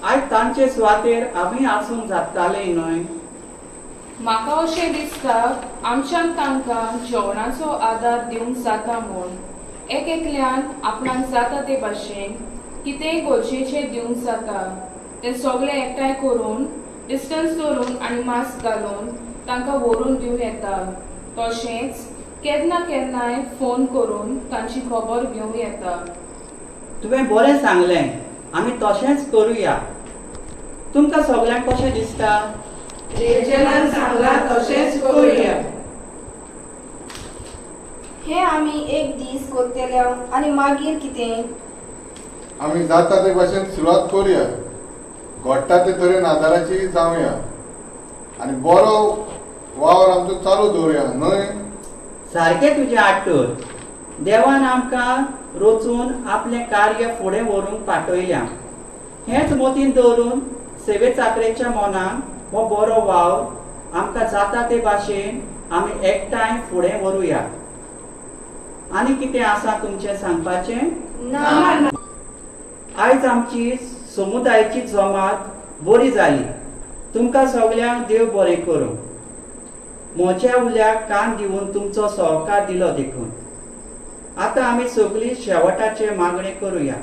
आयज तांचे सुवातेर आमी आसूंक जाताले न्हय. म्हाका अशें दिसता आमच्यान तांकां जेवणाचो आदार दिवंक जाता म्हूण एकल्यान आपणाक जाता ते भाशेन कितेंय गरजेचें दिवंक जाता. ते सगळे एकठांय करून डिस्टन्स दवरून आनी मास्क घालून तांकां व्हरून दिवं येता. तशेंच केन्ना केन्नाय फोन करून तांची खबर घेवंक येता. तुवें बरें सांगलें, आमी तशेंच करुया. तुमकां सगळ्यांक कशें दिसता? रेचलान सांगला तशेंच करुया. हे आमी एक दीस करतले आनी मागीर कितें? आमी जाता ते भाशेन सुरवात करुया. घडटा ते तरेन आदाराची जावया आनी बरो वावर आमचो चालू दवरुया न्हय. सारकें तुजें आट्टूर. देवान आमकां रचून आपलें कार्य फुडें व्हरूंक पाठयल्या. हेच मतीन दवरून सेवे चाकरेच्या मनान हो बरो वाव आमकां जाता ते भाशेन आमी एकठांय फुडें व्हरुया. आनी कितें आसा तुमचें सांगपाचें? ना. आयज आमची समुदायाची जमात बरी जाली. तुमकां सगळ्यांक देव बरें करूं. म्हज्या उल्याक कान दिवन तुमचो सहकार दिलो देखून. आतां आमी सगळीं शेवटाचे मागणे करुया.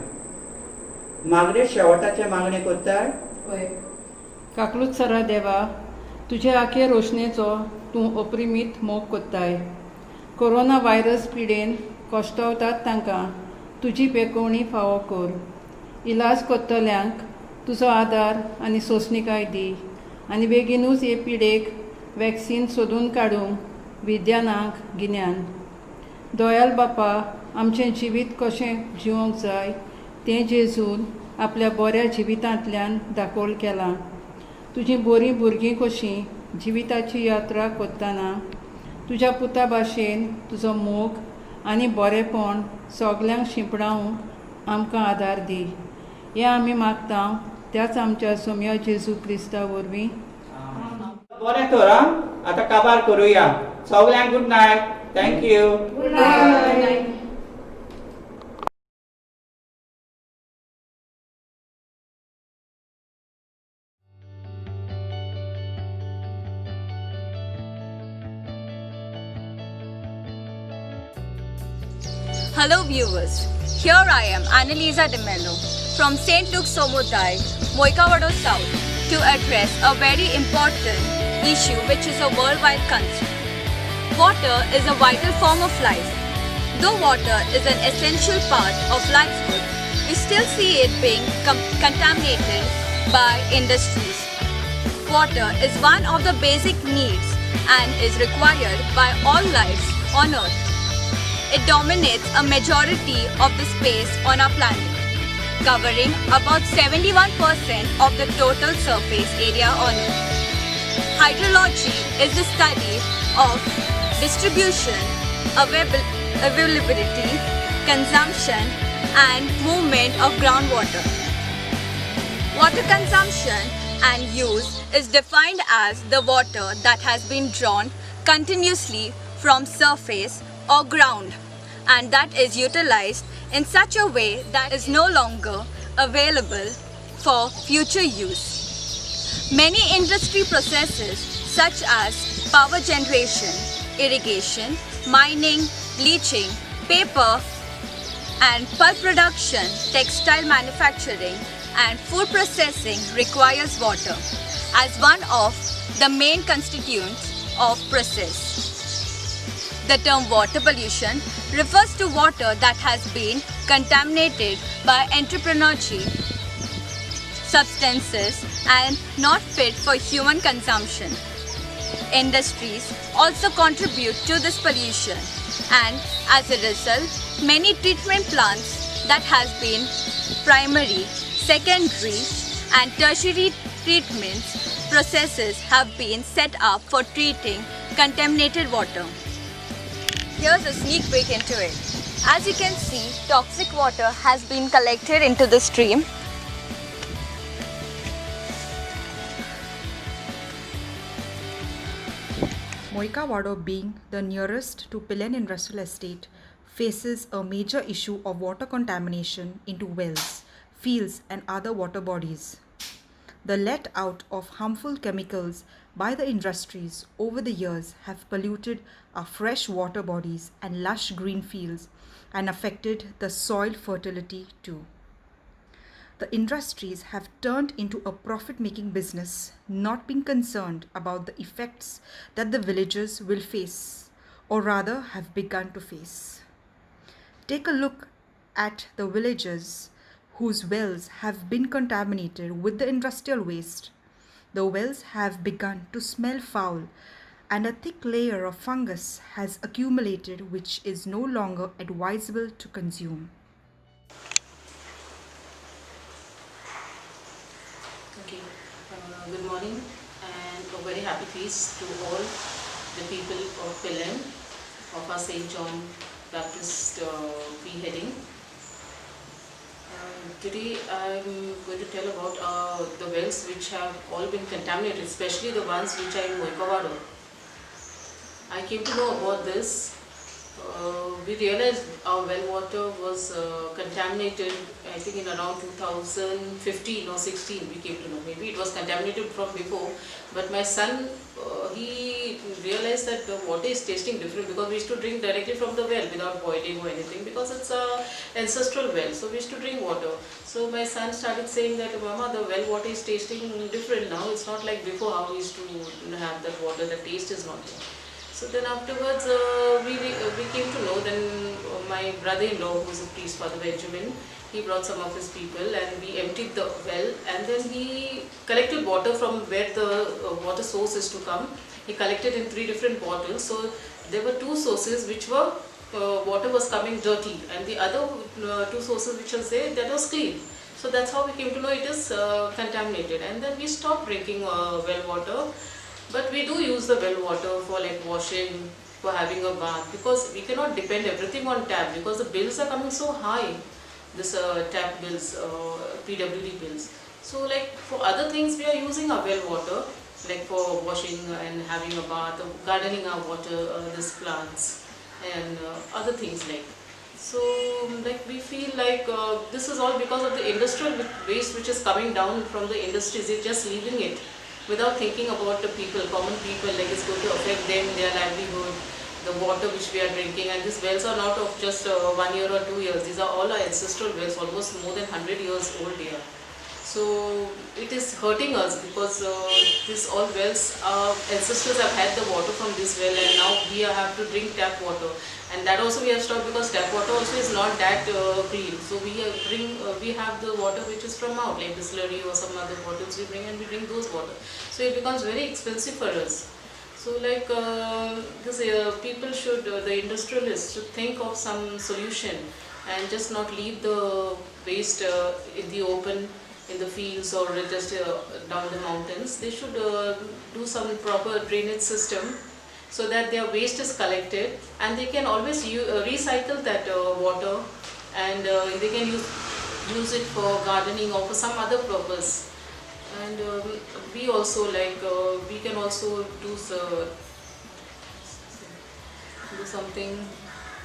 मागणे शेवटाचे मागणे करताय? काकलूत सरा देवा, तुजे आखे रोशनेचो तूं अप्रिमीत मोग कोत्ताय. कोरोना व्हायरस पिडेन कश्टावतात तांकां तुजी पेकोवणी फावो कर. इलाज कोत्तल्यांक तुजो आदार आनी सोंसणीकाय दी आनी बेगीनूच हे पिडेक वॅक्सीन सोदून काडूंक विज्ञानाक गिन्यान. दोयाल बापा, आमचें जिवीत कशें जिवंक जाय तें जेजून आपल्या बऱ्या जिवितांतल्यान दाखोवन केलां. तुजीं बरीं भुरगीं कशीं जिविताची यात्रा कोत्ताना तुज्या पुता भाशेन तुजो मोग आनी बरेपण सगल्यांक शिंपडावंक आमकां आदार दी. हें आमी मागता त्याच आमच्या सोम्या जेजू क्रिस्ता वरवीं. बरें तर आतां काबार करुया. सगल्यांक good night. Thank you. Good night. Hello viewers, here I am Annalisa De Mello from St. Luke's Somuday, Moikawado South to address a very important issue which is a worldwide concern. Water is a vital form of life. Though water is an essential part of livelihood, we still see it being contaminated by industries. Water is one of the basic needs and is required by all lives on earth. It dominates a majority of the space on our planet, covering about 71% of the total surface area on Earth. Hydrology is the study of distribution, availability, consumption, and movement of groundwater. Water consumption and use is defined as the water that has been drawn continuously from surface or ground and that is utilized in such a way that is no longer available for future use. Many industry processes such as power generation, irrigation, mining, bleaching, paper and pulp production, textile manufacturing and food processing requires water as one of the main constituents of process. The term water pollution refers to water that has been contaminated by entrepreneurial substances and not fit for human consumption. Industries also contribute to this pollution and as a result, many treatment plants that has been primary, secondary and tertiary treatments processes have been set up for treating contaminated water. Here's a sneak peek into it. As you can see, toxic water has been collected into the stream. Moikawado, being the nearest to Pilen Industrial Estate, faces a major issue of water contamination into wells, fields and other water bodies. The let out of harmful chemicals by the industries over the years have polluted our fresh water bodies and lush green fields and affected the soil fertility too. The industries have turned into a profit-making business, not being concerned about the effects that the villagers will face or rather have begun to face. Take a look at the villages whose wells have been contaminated with the industrial waste. The wells have begun to smell foul, and a thick layer of fungus has accumulated which is no longer advisable to consume. Okay, good morning and a very happy feast to all the people of Pelem of our St. John Baptist beheading. Today I'm going to tell about the wells which have all been contaminated, especially the ones which are in Moikawado. I came to know about this. We realized our well water was contaminated, I think in around 2015 or 16 we came to know. Maybe it was contaminated from before, but my son, he realized that the water is tasting different because we used to drink directly from the well without boiling or anything, because it's an ancestral well, so we used to drink water. So my son started saying that, Mama, the well water is tasting different now, it's not like before how we used to have that water, the taste is not there. So then afterwards we came to know, then my brother-in-law, who is a priest, Father Benjamin, he brought some of his people and we emptied the well, and then he collected water from where the water source is to come. He collected in 3 different bottles. So there were 2 sources which were, water was coming dirty, and the other 2 sources which was there, that was clean. So that's how we came to know it is contaminated, and then we stopped drinking well water. But we do use the well water for like washing, for having a bath, because we cannot depend everything on tap, because the bills are coming so high, this tap bills, PWD bills. So like for other things we are using our well water, like for washing and having a bath, gardening our water, these plants and other things like. So like we feel like this is all because of the industrial waste which is coming down from the industries. They're just leaving it without thinking about the people, common people, like it's going to affect them, their livelihood, the water which we are drinking. And these wells are not of just 1 year or 2 years. These are all our ancestral wells, almost more than 100 years old here. So it is hurting us because these all wells, our ancestors have had the water from this well, and now we have to drink tap water. And that also we have stopped because tap water also is not that clean. So we have the water which is from out, like distillery or some other bottles we bring, and we drink those water. So it becomes very expensive for us. So like people should, the industrialists should think of some solution and just not leave the waste in the open, in the fields or just down the mountains. They should do some proper drainage system, so that their waste is collected and they can always recycle that water, and they can use it for gardening or for some other purpose. And we also like we can also do something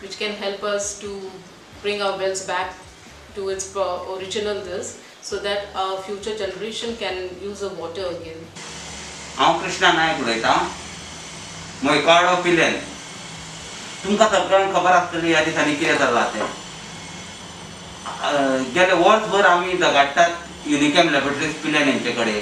which can help us to bring our wells back to its original this, so that our future generation can use the water again. I'm Krishna Naik उलयतां मोयकाडो पिलेन. तुमकां सगळ्यांक खबर आसतली ह्या दिसांनी कितें जालां तें. गेले वर्सभर आमी झगडटात युनिकॅम लॅबोरेटरीज पिलेन हेंचे कडेन.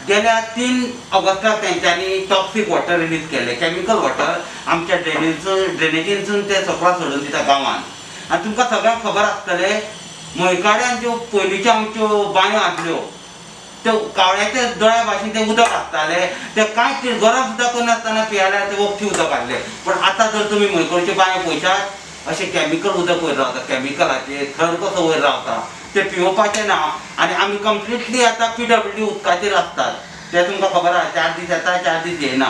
गेल्या 3 ऑगस्टाक तेंच्यांनी टॉक्सीक वॉटर रिलीज केले, कॅमिकल वॉटर आमच्या ड्रेनेजीनसून ते सगळो सोडून दिता गांवांत. आनी तुमकां सगळ्यांक खबर आसतलें मोयकाड्यान ज्यो पयलींच्यो आमच्यो बांयो आसल्यो ते कावळ्याच्या दोळ्या भाशेन ते उदक आसताले, ते कांयच गरम सुद्दां करनासतना पियाल्यार ते वखटी उदक आसलें. पण आतां जर तुमी मोयकडच्यो बांयो पळयशात अशें कॅमिकल उदक वयर रावता, कॅमिकलाचेर थर कसो वयर रावता, ते पिवपाचें ना. आनी आमी कंप्लिटली आतां PWD उदकाचेर आसतात. ते तुमकां खबर आसा 4 दीस येता 4 दीस येना.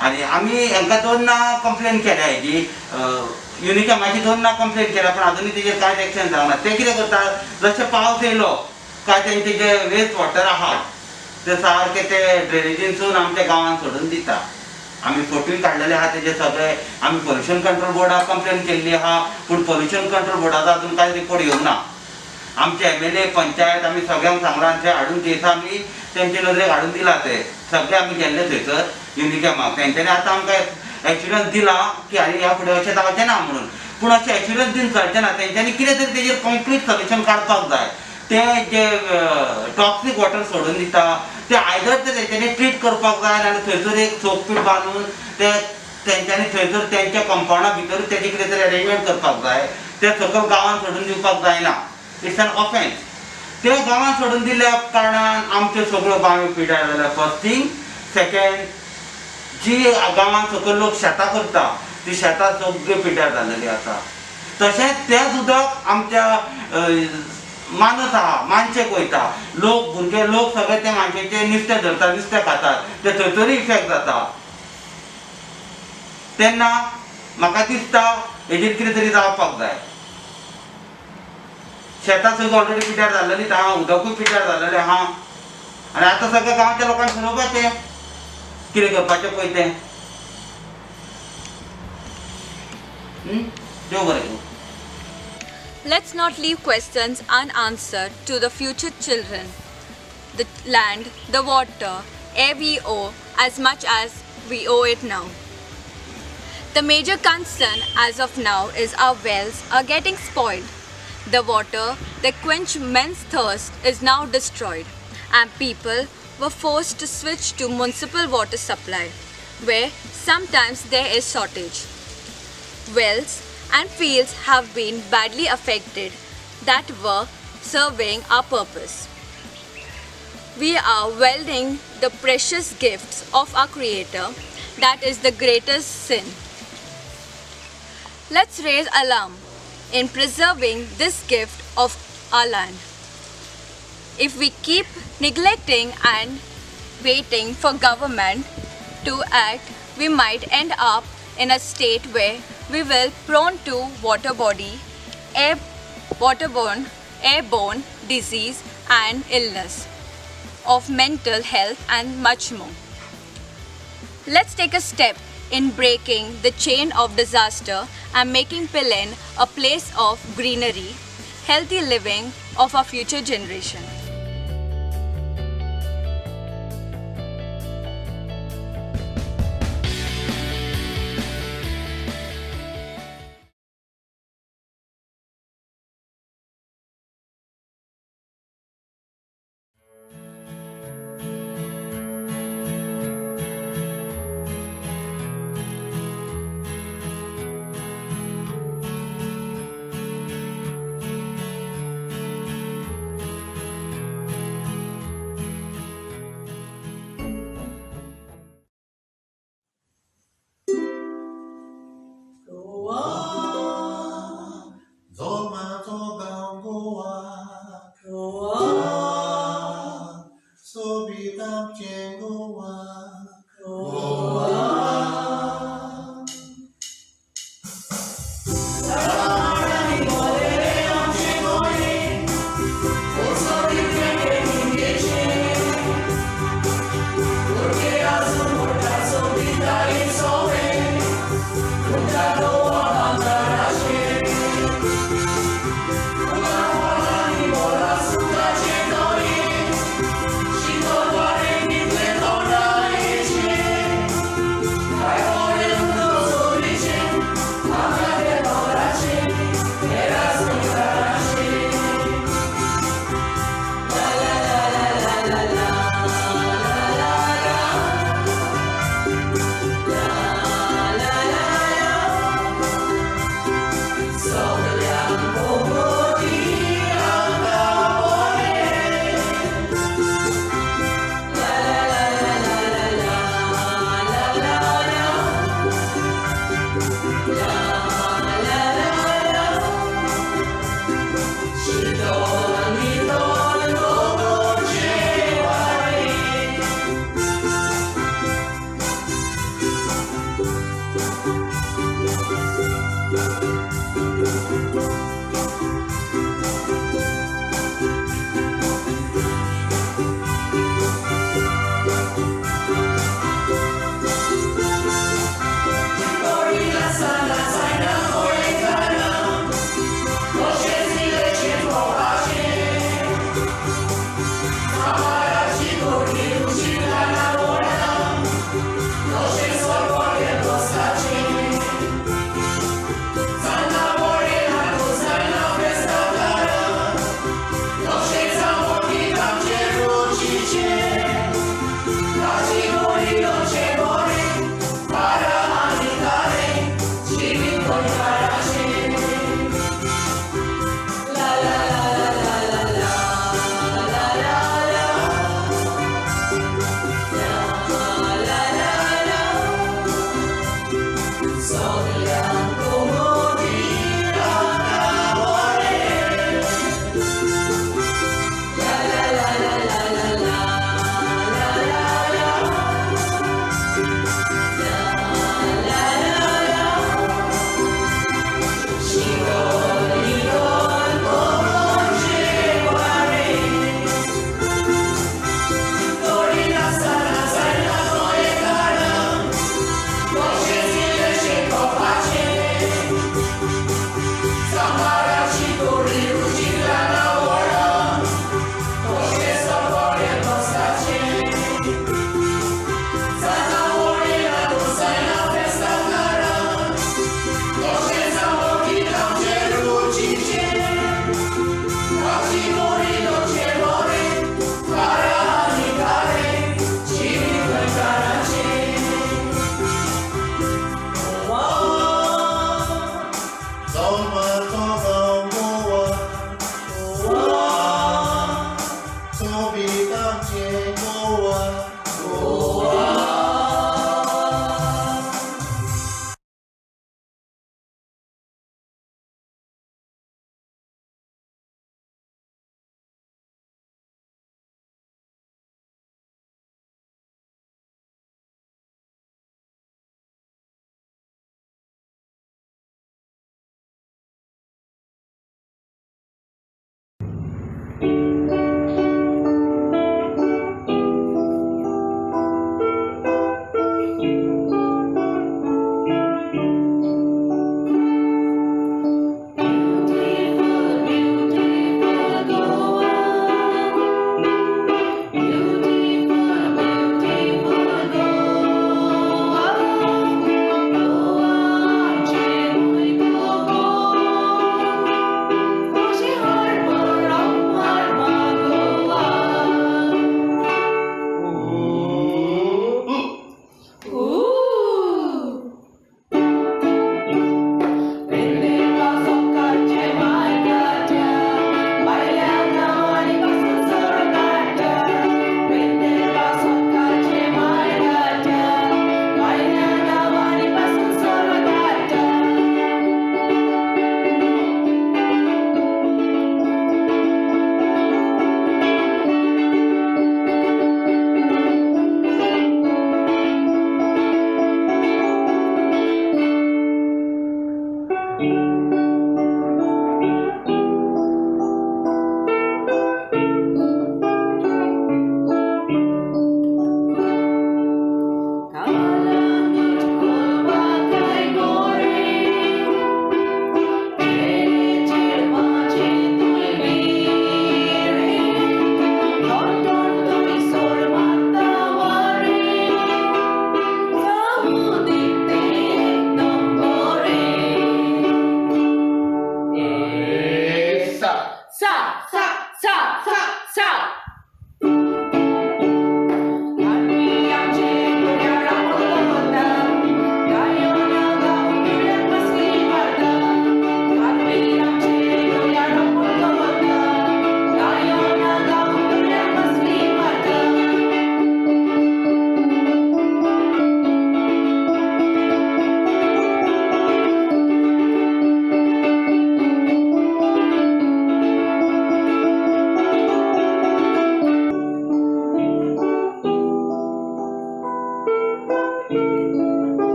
आनी आमी हांकां 2 कंप्लेन केल्या हेजी, युनिकॅमाची 2 कंप्लेन केल्या, पण अजूनय तेजेर कांयच एक्शन जावना. ते कितें करतात, जशें पावस येयलो काय तेंचे जे वेस्ट वॉटर आहा ते सारके ते ड्रेनेजीनसून आमच्या गांवांत सोडून दिता. आमी फोटोय काडलेले आहा तेजे सगळे. आमी पोल्युशन कंट्रोल बोर्डाक कंप्लेन केल्ली आहा, पूण पोल्युशन कंट्रोल बोर्डाचो अजून कांय रिपोर्ट येवंक ना. आमचे MLA पंचायत आमी सगळ्यांक सांगलां थंय हाडून केसां आमी तेंचे नदरेक हाडून दिला. ते सगळे आमी गेल्ले थंयसर युनिकॅमाक. तेंच्यांनी आतां आमकां एश्युरन्स दिला की आनी ह्या फुडें अशें जावचें ना म्हणून. पूण अशें एश्युरन्स दिवन चलचें ना. तेंच्यांनी कितें तरी तेजेर कंप्लीट सोल्युशन काडपाक जाय. ते जे टॉक्सीक वॉटर सोडून दिता ते आयदर ते तेंच्यांनी ट्रीट करपाक जाय, आनी थंयसर एक सोकपीट बांदून ते तेंच्यांनी थंयसर तेंच्या कंपाउंडा भितर तेजे कितें तरी अरेंजमेंट करपाक जाय, ते सकयल गांवांत सोडून दिवपाक जायना. It's an offence. ते गांवांत सोडून दिल्ल्या कारणान आमच्यो सगळ्यो बांयो पिड्यार जाल्या. First thing. सेकेंड, जी गांवांत सकयल लोक शेतां करता ती शेतां सगळी पिड्यार जाल्लेली आसा. तशेंच तेंच उदक आमच्या मानस आहा, मानशेक वयता. लोक भुरगे लोक सगळे ते मानशेचे नुस्तें धरतात, नुस्तें खातात, ते थंयसरूय इफेक्ट जाता. तेन्ना म्हाका दिसता हेजेर कितें तरी जावपाक जाय. शेतां सगळीं ऑलरेडी पिड्यार जाल्लेलीच आहा, उदकूय पिड्यार जाल्लेलें आहा. आनी आतां सगळ्या गांवच्या लोकांक ठरोवपाचें कितें करपाचें पळय तें. देव बरें करूं. Let's not leave questions unanswered to the future children. The land, the water, air we owe as much as we owe it now. The major concern as of now is our wells are getting spoiled. The water that quench men's thirst is now destroyed, and people were forced to switch to municipal water supply, where sometimes there is shortage. Wells and fields have been badly affected that were serving our purpose. We are wielding the precious gifts of our Creator, that is the greatest sin. Let's raise alarm in preserving this gift of our land. If we keep neglecting and waiting for government to act, we might end up in a state where we will prone to airborne disease and illness, of mental health and much more. Let's take a step in breaking the chain of disaster and making Pillin a place of greenery, healthy living of our future generation.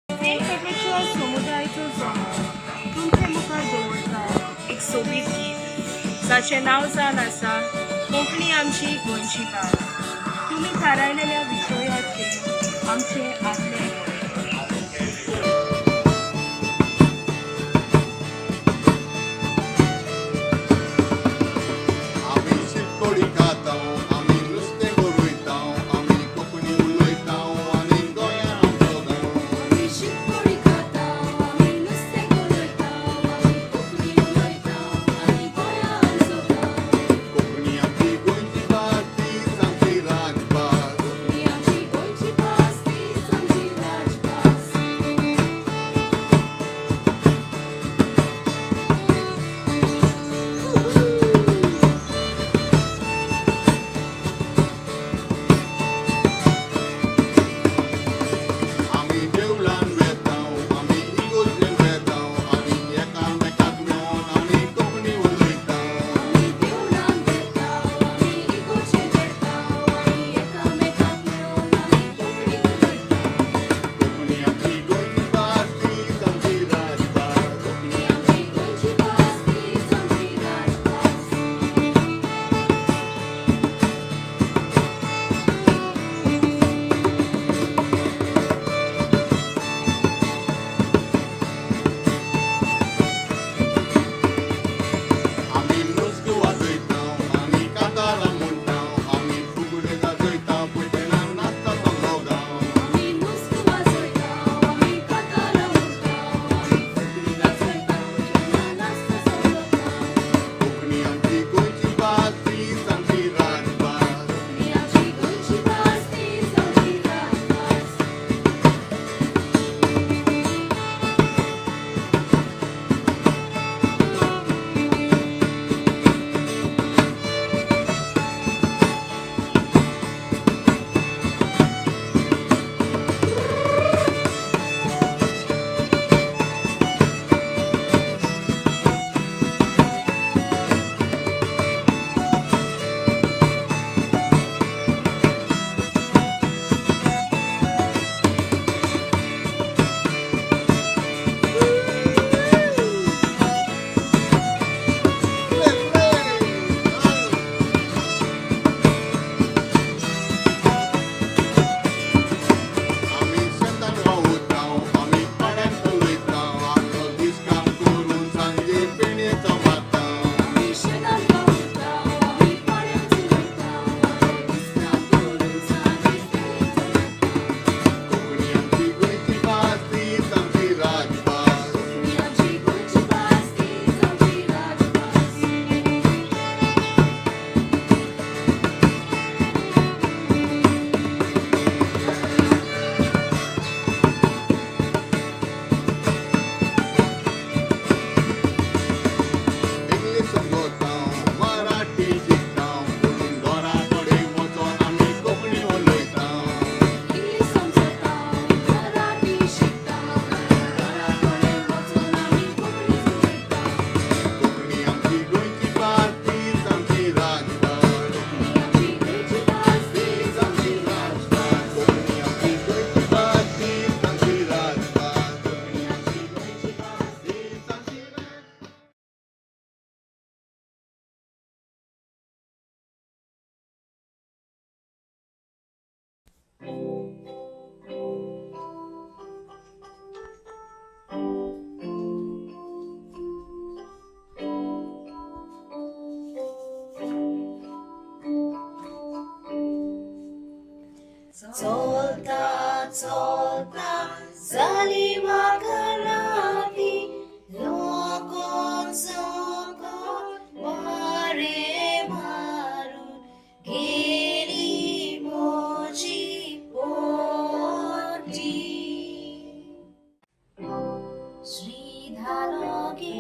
Saint perpetual समुदायाचो जमो तुमचे मुखार दवरता एक सोबीत गीत जाचें नांव जावन आसा कोंकणी आमची गोंयची भास. तुमी थारायलेल्या विशयाचेर आमचे आदले चलता चलता जाली म्हाका लागीं लोकोन सकट वारें मारून गेली म्हजी पोटी. श्रीधालो गे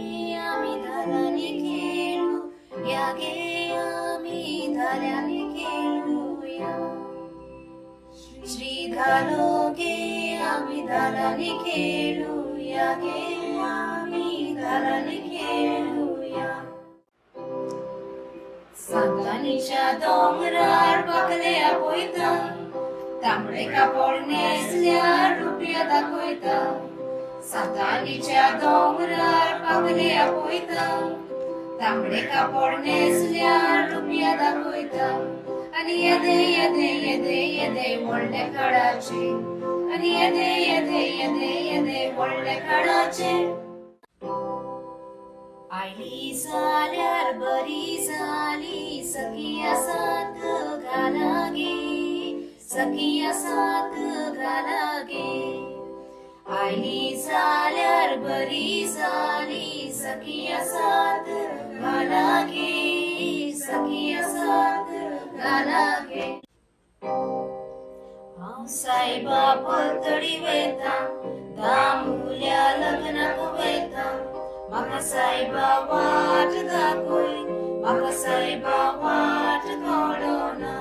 आमी धारांनी खेळू या गे आमी धाऱ्यांनी खेळुया. श्रीधालो गे आमी धारांनी खेळुया गे आमी धारांनी खेळुया. सांतांनीच्या दोंगरार पाखले आपयता तांबडे कापड न्हेसल्यार रुपया दाखयता. सांतांनीच्या दोंगरार पाखले आपयता तांबडे कापड न्हेसल्यार रुपया दाखयता. आणि येदे येदे येदे येदे व्हडले काळाचे आणि येदे येदे येदे येदे व्हडले काळाचे. आयली जाल्यार बरी जाली सखिया साथ घाला गे सखिया साथ घाला गे. आयली जाल्यार बरी जाली सखिया साथ घाला गे सखिया साथ घाला गे. हांव सायबा पलतडी वयता दामुल्या लग्नाक वयता. म्हाका सायबा वाट दाखय म्हाका सायबा वाट कळना.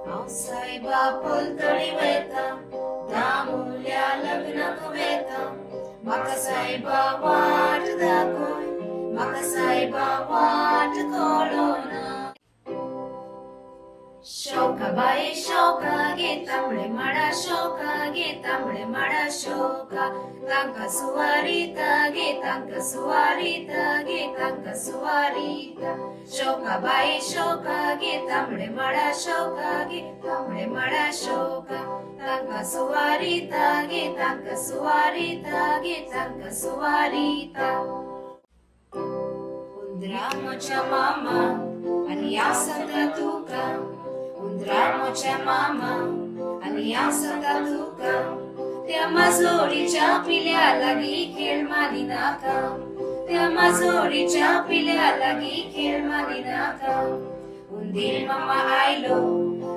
हांव सायबा पलतडी वयता दामुल्या लग्नाक वयता. म्हाका सायबा वाट दाखय म्हाका सायबा वाट कळना. शौका बाये शौका गे तांबडे माडा शौका गे तांबडे माडा शौका. तांकां सुवारीता गे तांकां सुवारीता गे तांकां सुवारीता. शौका बाये शौका गे तांबडे माडा शौका गे तांबडे माडा शौका. तांकां सुवारीता गे तांकां सुवारीता गे तांकां सुवारीता. उंदरा म्हज्या मामा आनी हांव सांगता तुका. उंदरा म्हज्या मामा आनी हांव सांगता तुका. त्या माजोळीच्या पिल्या लागीं खेळ मारी नाका. त्या माजोळीच्या पिल्या लागीं खेळ मारी नाका. उंदीर मामा आयलो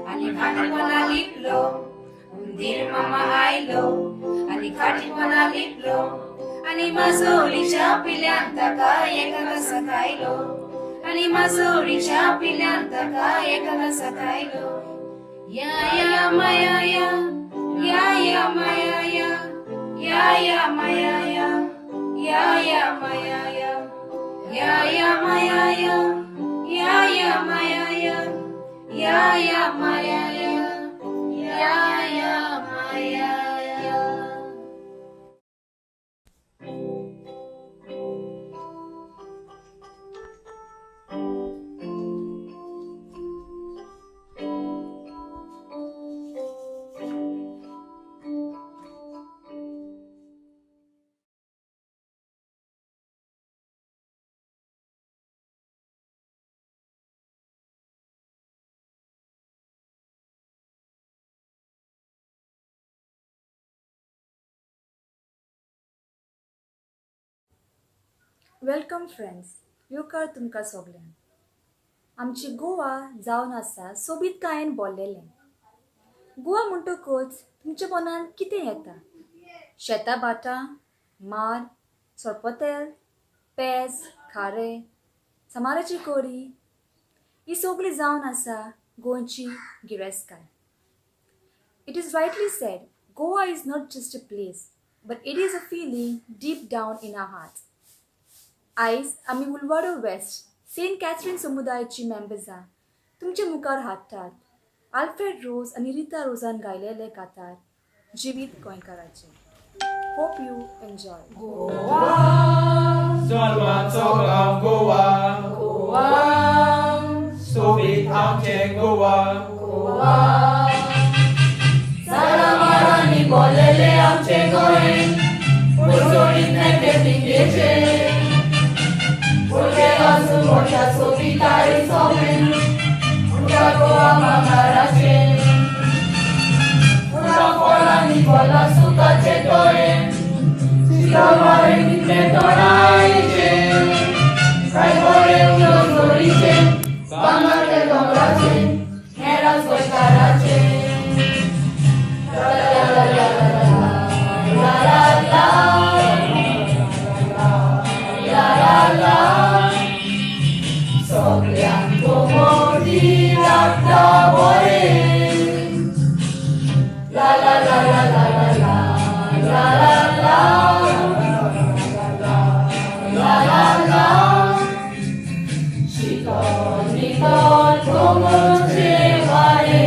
आनी खाटीपणा लिपलो. उंदीर मामा आयलो आनी खाटीपणा लिपलो. आनी माजोळीच्या पिल्यान ताका एका घसा खायलो. आनी माजोळीच्या पिल्यान ताका एका घसा खायलो. या या माया या या या माया या या या माया या या या माया या या या माया या या या माया या या या माया या या या माया या. वेलकम फ्रेंड्स, येवकार तुमकां सगल्यांक. आमची गोवा जावन आसा सोबीत कायेन भरलेलें. गोवा म्हणटकूच तुमच्या मनान कितें येता? शेतां भाटां, माड, सोरपोतेल, पेज, खारें, समाराची कोरी ही सगळी जावन आसा गोंयची गिरेस्तकाय. It is rightly said, Goa is not just a place, but it is a feeling deep down in our hearts. आयज आमी उलवाडो वेस्ट सेंट कॅथरीन समुदायाची मेंबर्सां तुमच्या मुखार हाडटात आल्फ्रेड रोज आनी रिता रोजान गायलेले कातार जिवीत गोंयकाराचे. Hope you enjoy. गोवा जल्माचो गांव गोवा. गोवा सोबीत आमचें गोवा. गोवा बोलले आमचे गोंय सोडीत नाही ते पिंगेचे पुढे अजून मोठ्या सोबीतारी सोबीन उडा गोवा मांगाराचे उडा पोलांनी बोला सुखाचे तोळे शिरोमारे कितले तोडायचे काय बरे उडो जोडीचे बांगारले दोंगराचे हेरा गोंयकाराचे सगळ्यांक मोदी लागता बरे ला ला ला ला ला ला ला ला ला ला ला शिकन निकन कोमलचे वारे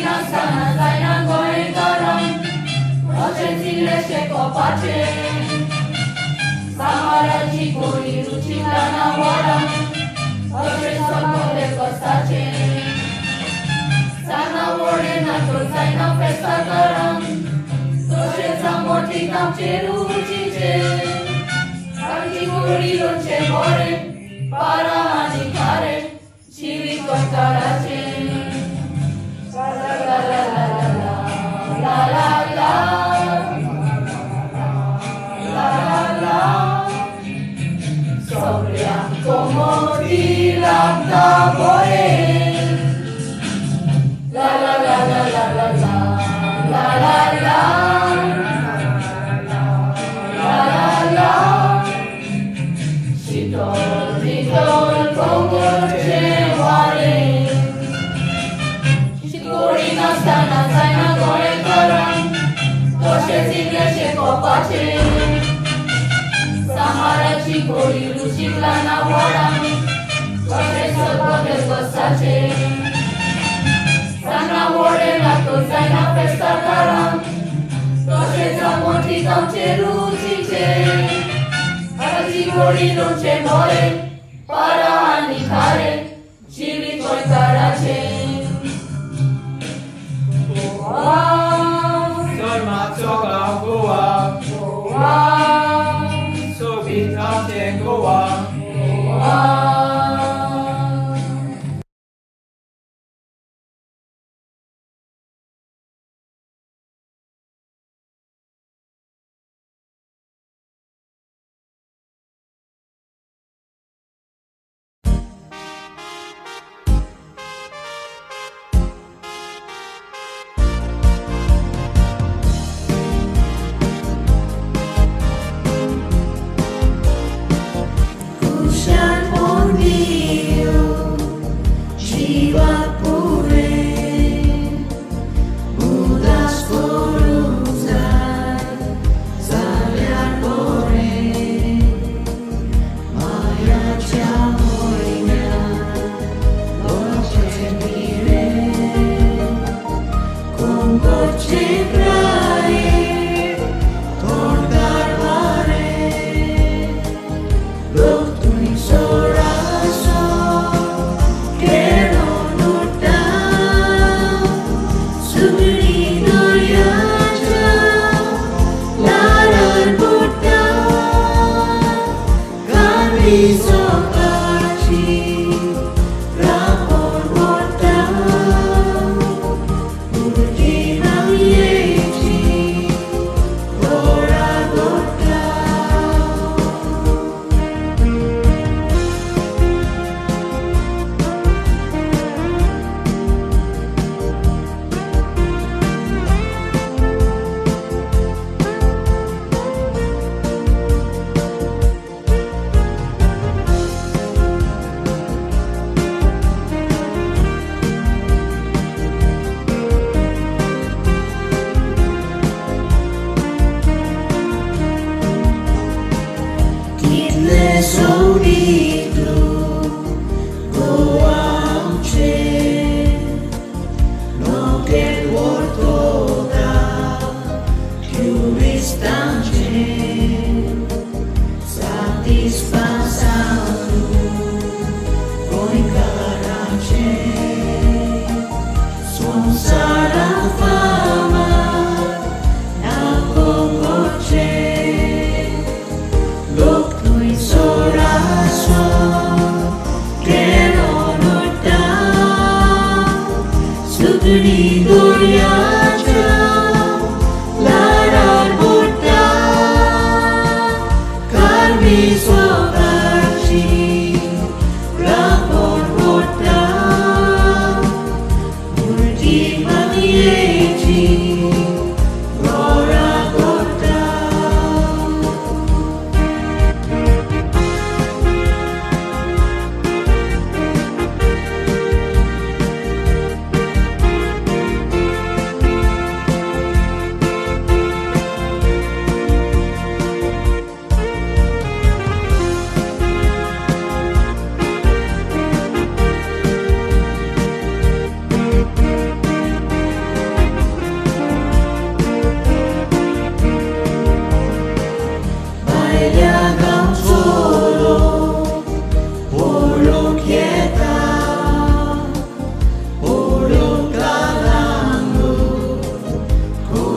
नासतना जायना गोंयकारांक अशें जिल्लेशे कोपाचे सामाराची गोडी रुची गाना वडांक अशें सकले कसाचे साना वडे नाटो जायना फेस्ताकारांक तशेंच मोठी आमचे रुचीचे तांची गोडी लोणचे बरे पारा आनी खारे जिवीत गोंयकाराचे सगळ्यांक मोदी लागता बरे ला ला ला ला ला ला ला ला ला ला ला शीतल शीतल कोमलचे वारे शिकोडी नासतना जायना गोंयकारांक तशेंच इल्लेशे कोपाचे सामाराची गोडी रुची गाना वडांक तशेंच सकले कसाचे साना वडे नाटो जायना फेस्ताकारांक तशेंच मोठी आमचे रुचीचे तांची गोडी लोणचे बरे पारा आनी खारे जिवीत गोंयकाराचे मागचो गांव गोवा गोवा सोबीत आमचे गोवा गोवा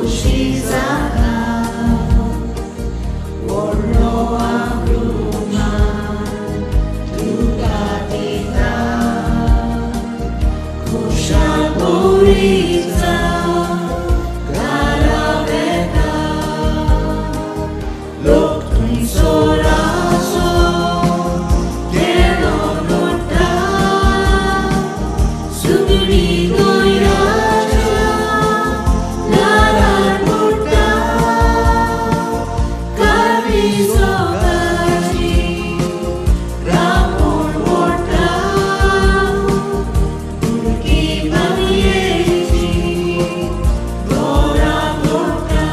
खोशी जाता व्हडलो आग्रुमान तुका दिता खुशाल बोरीचा घरा बेता लोक तुमचो राजो केलो नोटा सुगडी गोंयराच्या दारार मोटा कारवीचो गाजी रामोण मोटा उडकी बागयेची दोरा मोटा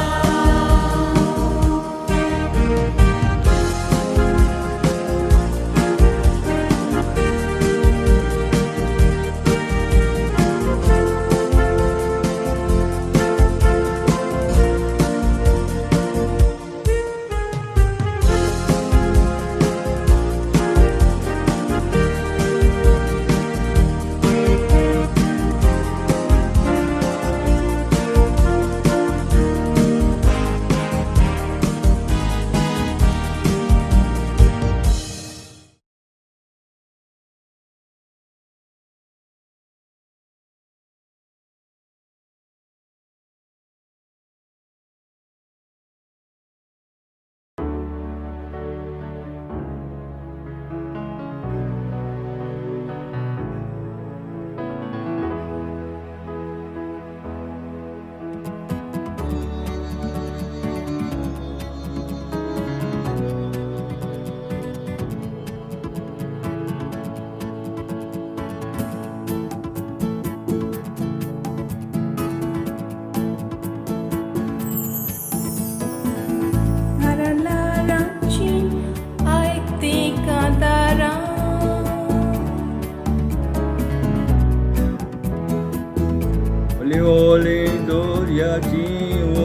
Oli doriaci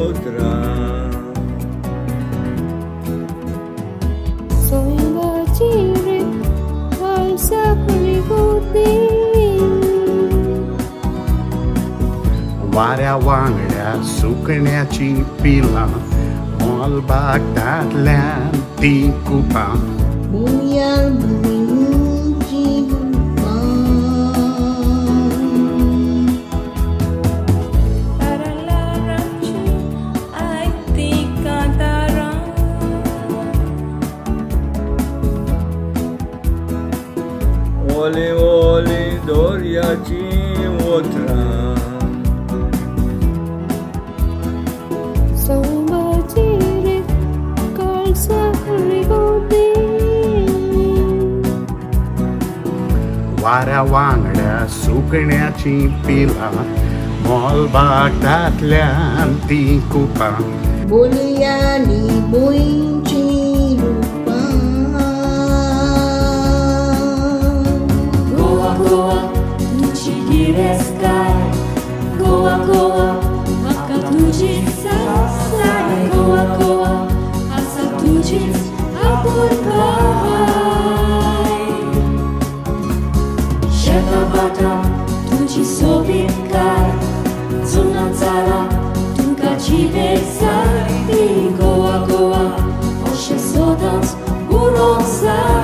otra Soimbacire valsa prigodi वाऱ्या वांगड्या सुकण्याची पिलां मोल बागदांतल्यान ती कुपां Buyan buinci Oli oli doriaci otra Soimbacire valsa prigodi वाऱ्या वांगड्या सुकण्याची पिलां मोल बागदांतल्यान ती कुपां Buliani buinci rupan Goa goa tuci gireskai Goa goa maka tuci sasai Goa goa asa tuci apurkai Sheta bata tuci sobitkai Zuna zara tunka cinesai Goa goa oshe sodans uronsai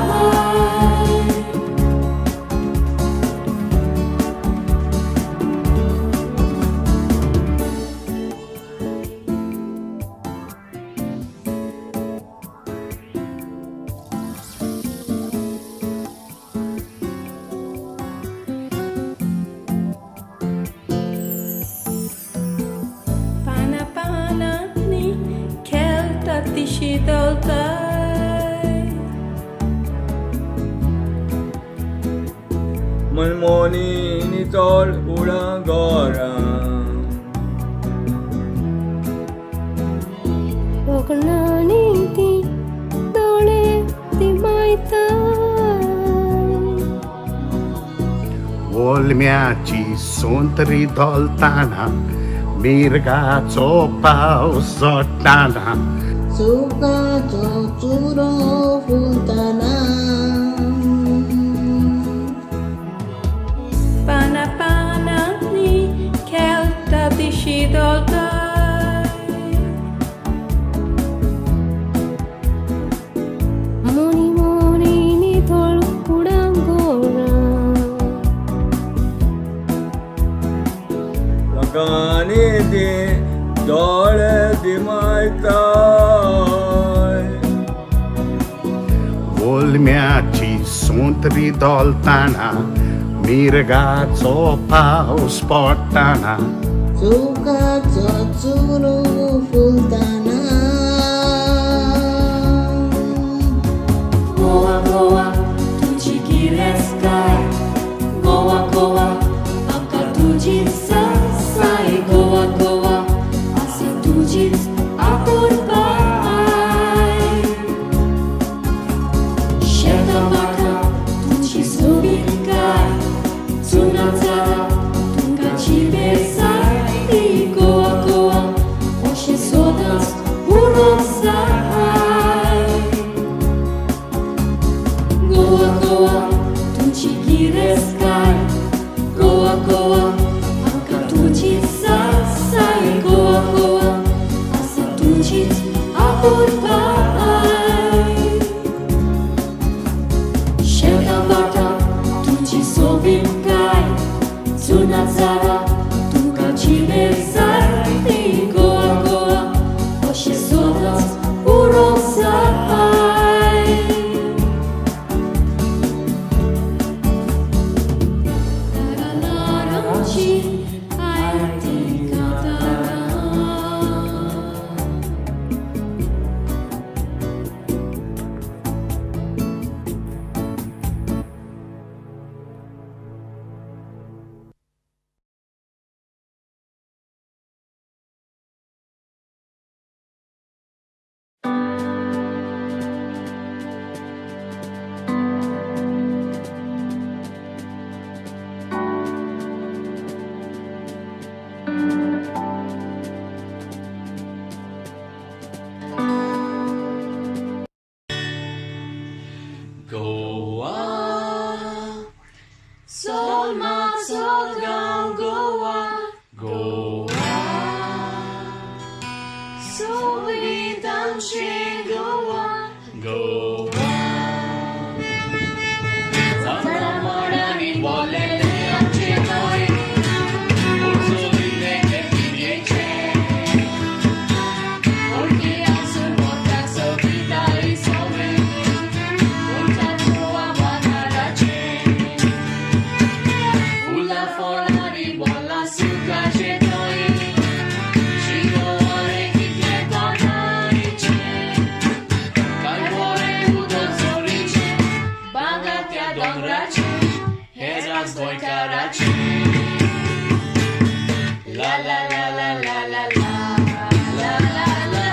Malmoni ni tol urangora Ognani ti dole ti maita ओलम्याची सोंतरी धोलताना मिरगाचो पावस जोडटाना Sukacho churo funtana Pana pana ni kelta di shidoltai मायताय ओलम्याची सोंतरी Daultana मिरगाचो पावस पडटाना चौकाचो चुरू फुलताना गोवा गोवा तुझी गिरेस्कार गोवा गोवा आमकां तुजीच साय गोवा गोवा आसी तुजीच आपुरबाय शेता माथा तुजी सोबीतकाय चुना झाडां तुमकां जिबेर साय गोवा गोवा अशें सोदांच उरोंक जाय गोवा गोवा तुझी गिरेस्कार गोवा गोवा आमकां तुजीच साय गोवा गोवा आसा तुजीच आपुरबाय शेतां भाटां तुजी सोबीतकाय चुना झाडां तुमकां जिबेर जाय गोवा गोवा अशें सोदांच उरोंक जाय Goa, Sol Sol Gaon Goa, Goa, Soviet Amche Goa, Goa, Santa Marani Bolle Amche Noi, Ursuli Neke Vidiece, Porque Asu Mota Sovita Isome. La la la la la la la la la la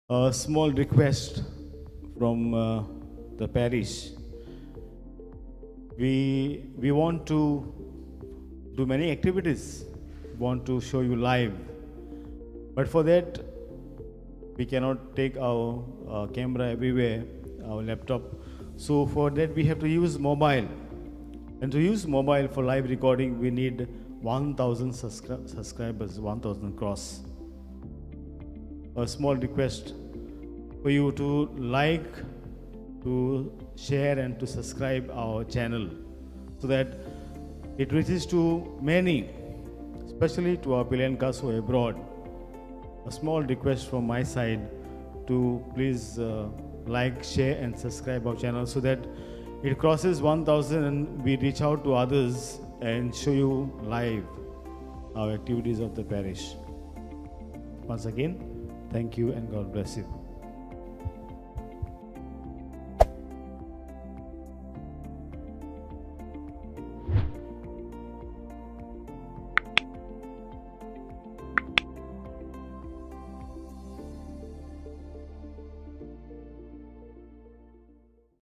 A small request from the parish. We want to do many activities, want to show you live, but for that we cannot take our camera everywhere, our laptop. So for that we have to use mobile, and to use mobile for live recording we need 1000 subscribers, 1000 cross. A small request for you to like, to share and to subscribe our channel so that it reaches to many, especially to our Pileankas who are abroad. A small request from my side to please like, share and subscribe our channel so that it crosses 1000 and we reach out to others and show you live our activities of the parish. Once again, thank you and God bless you.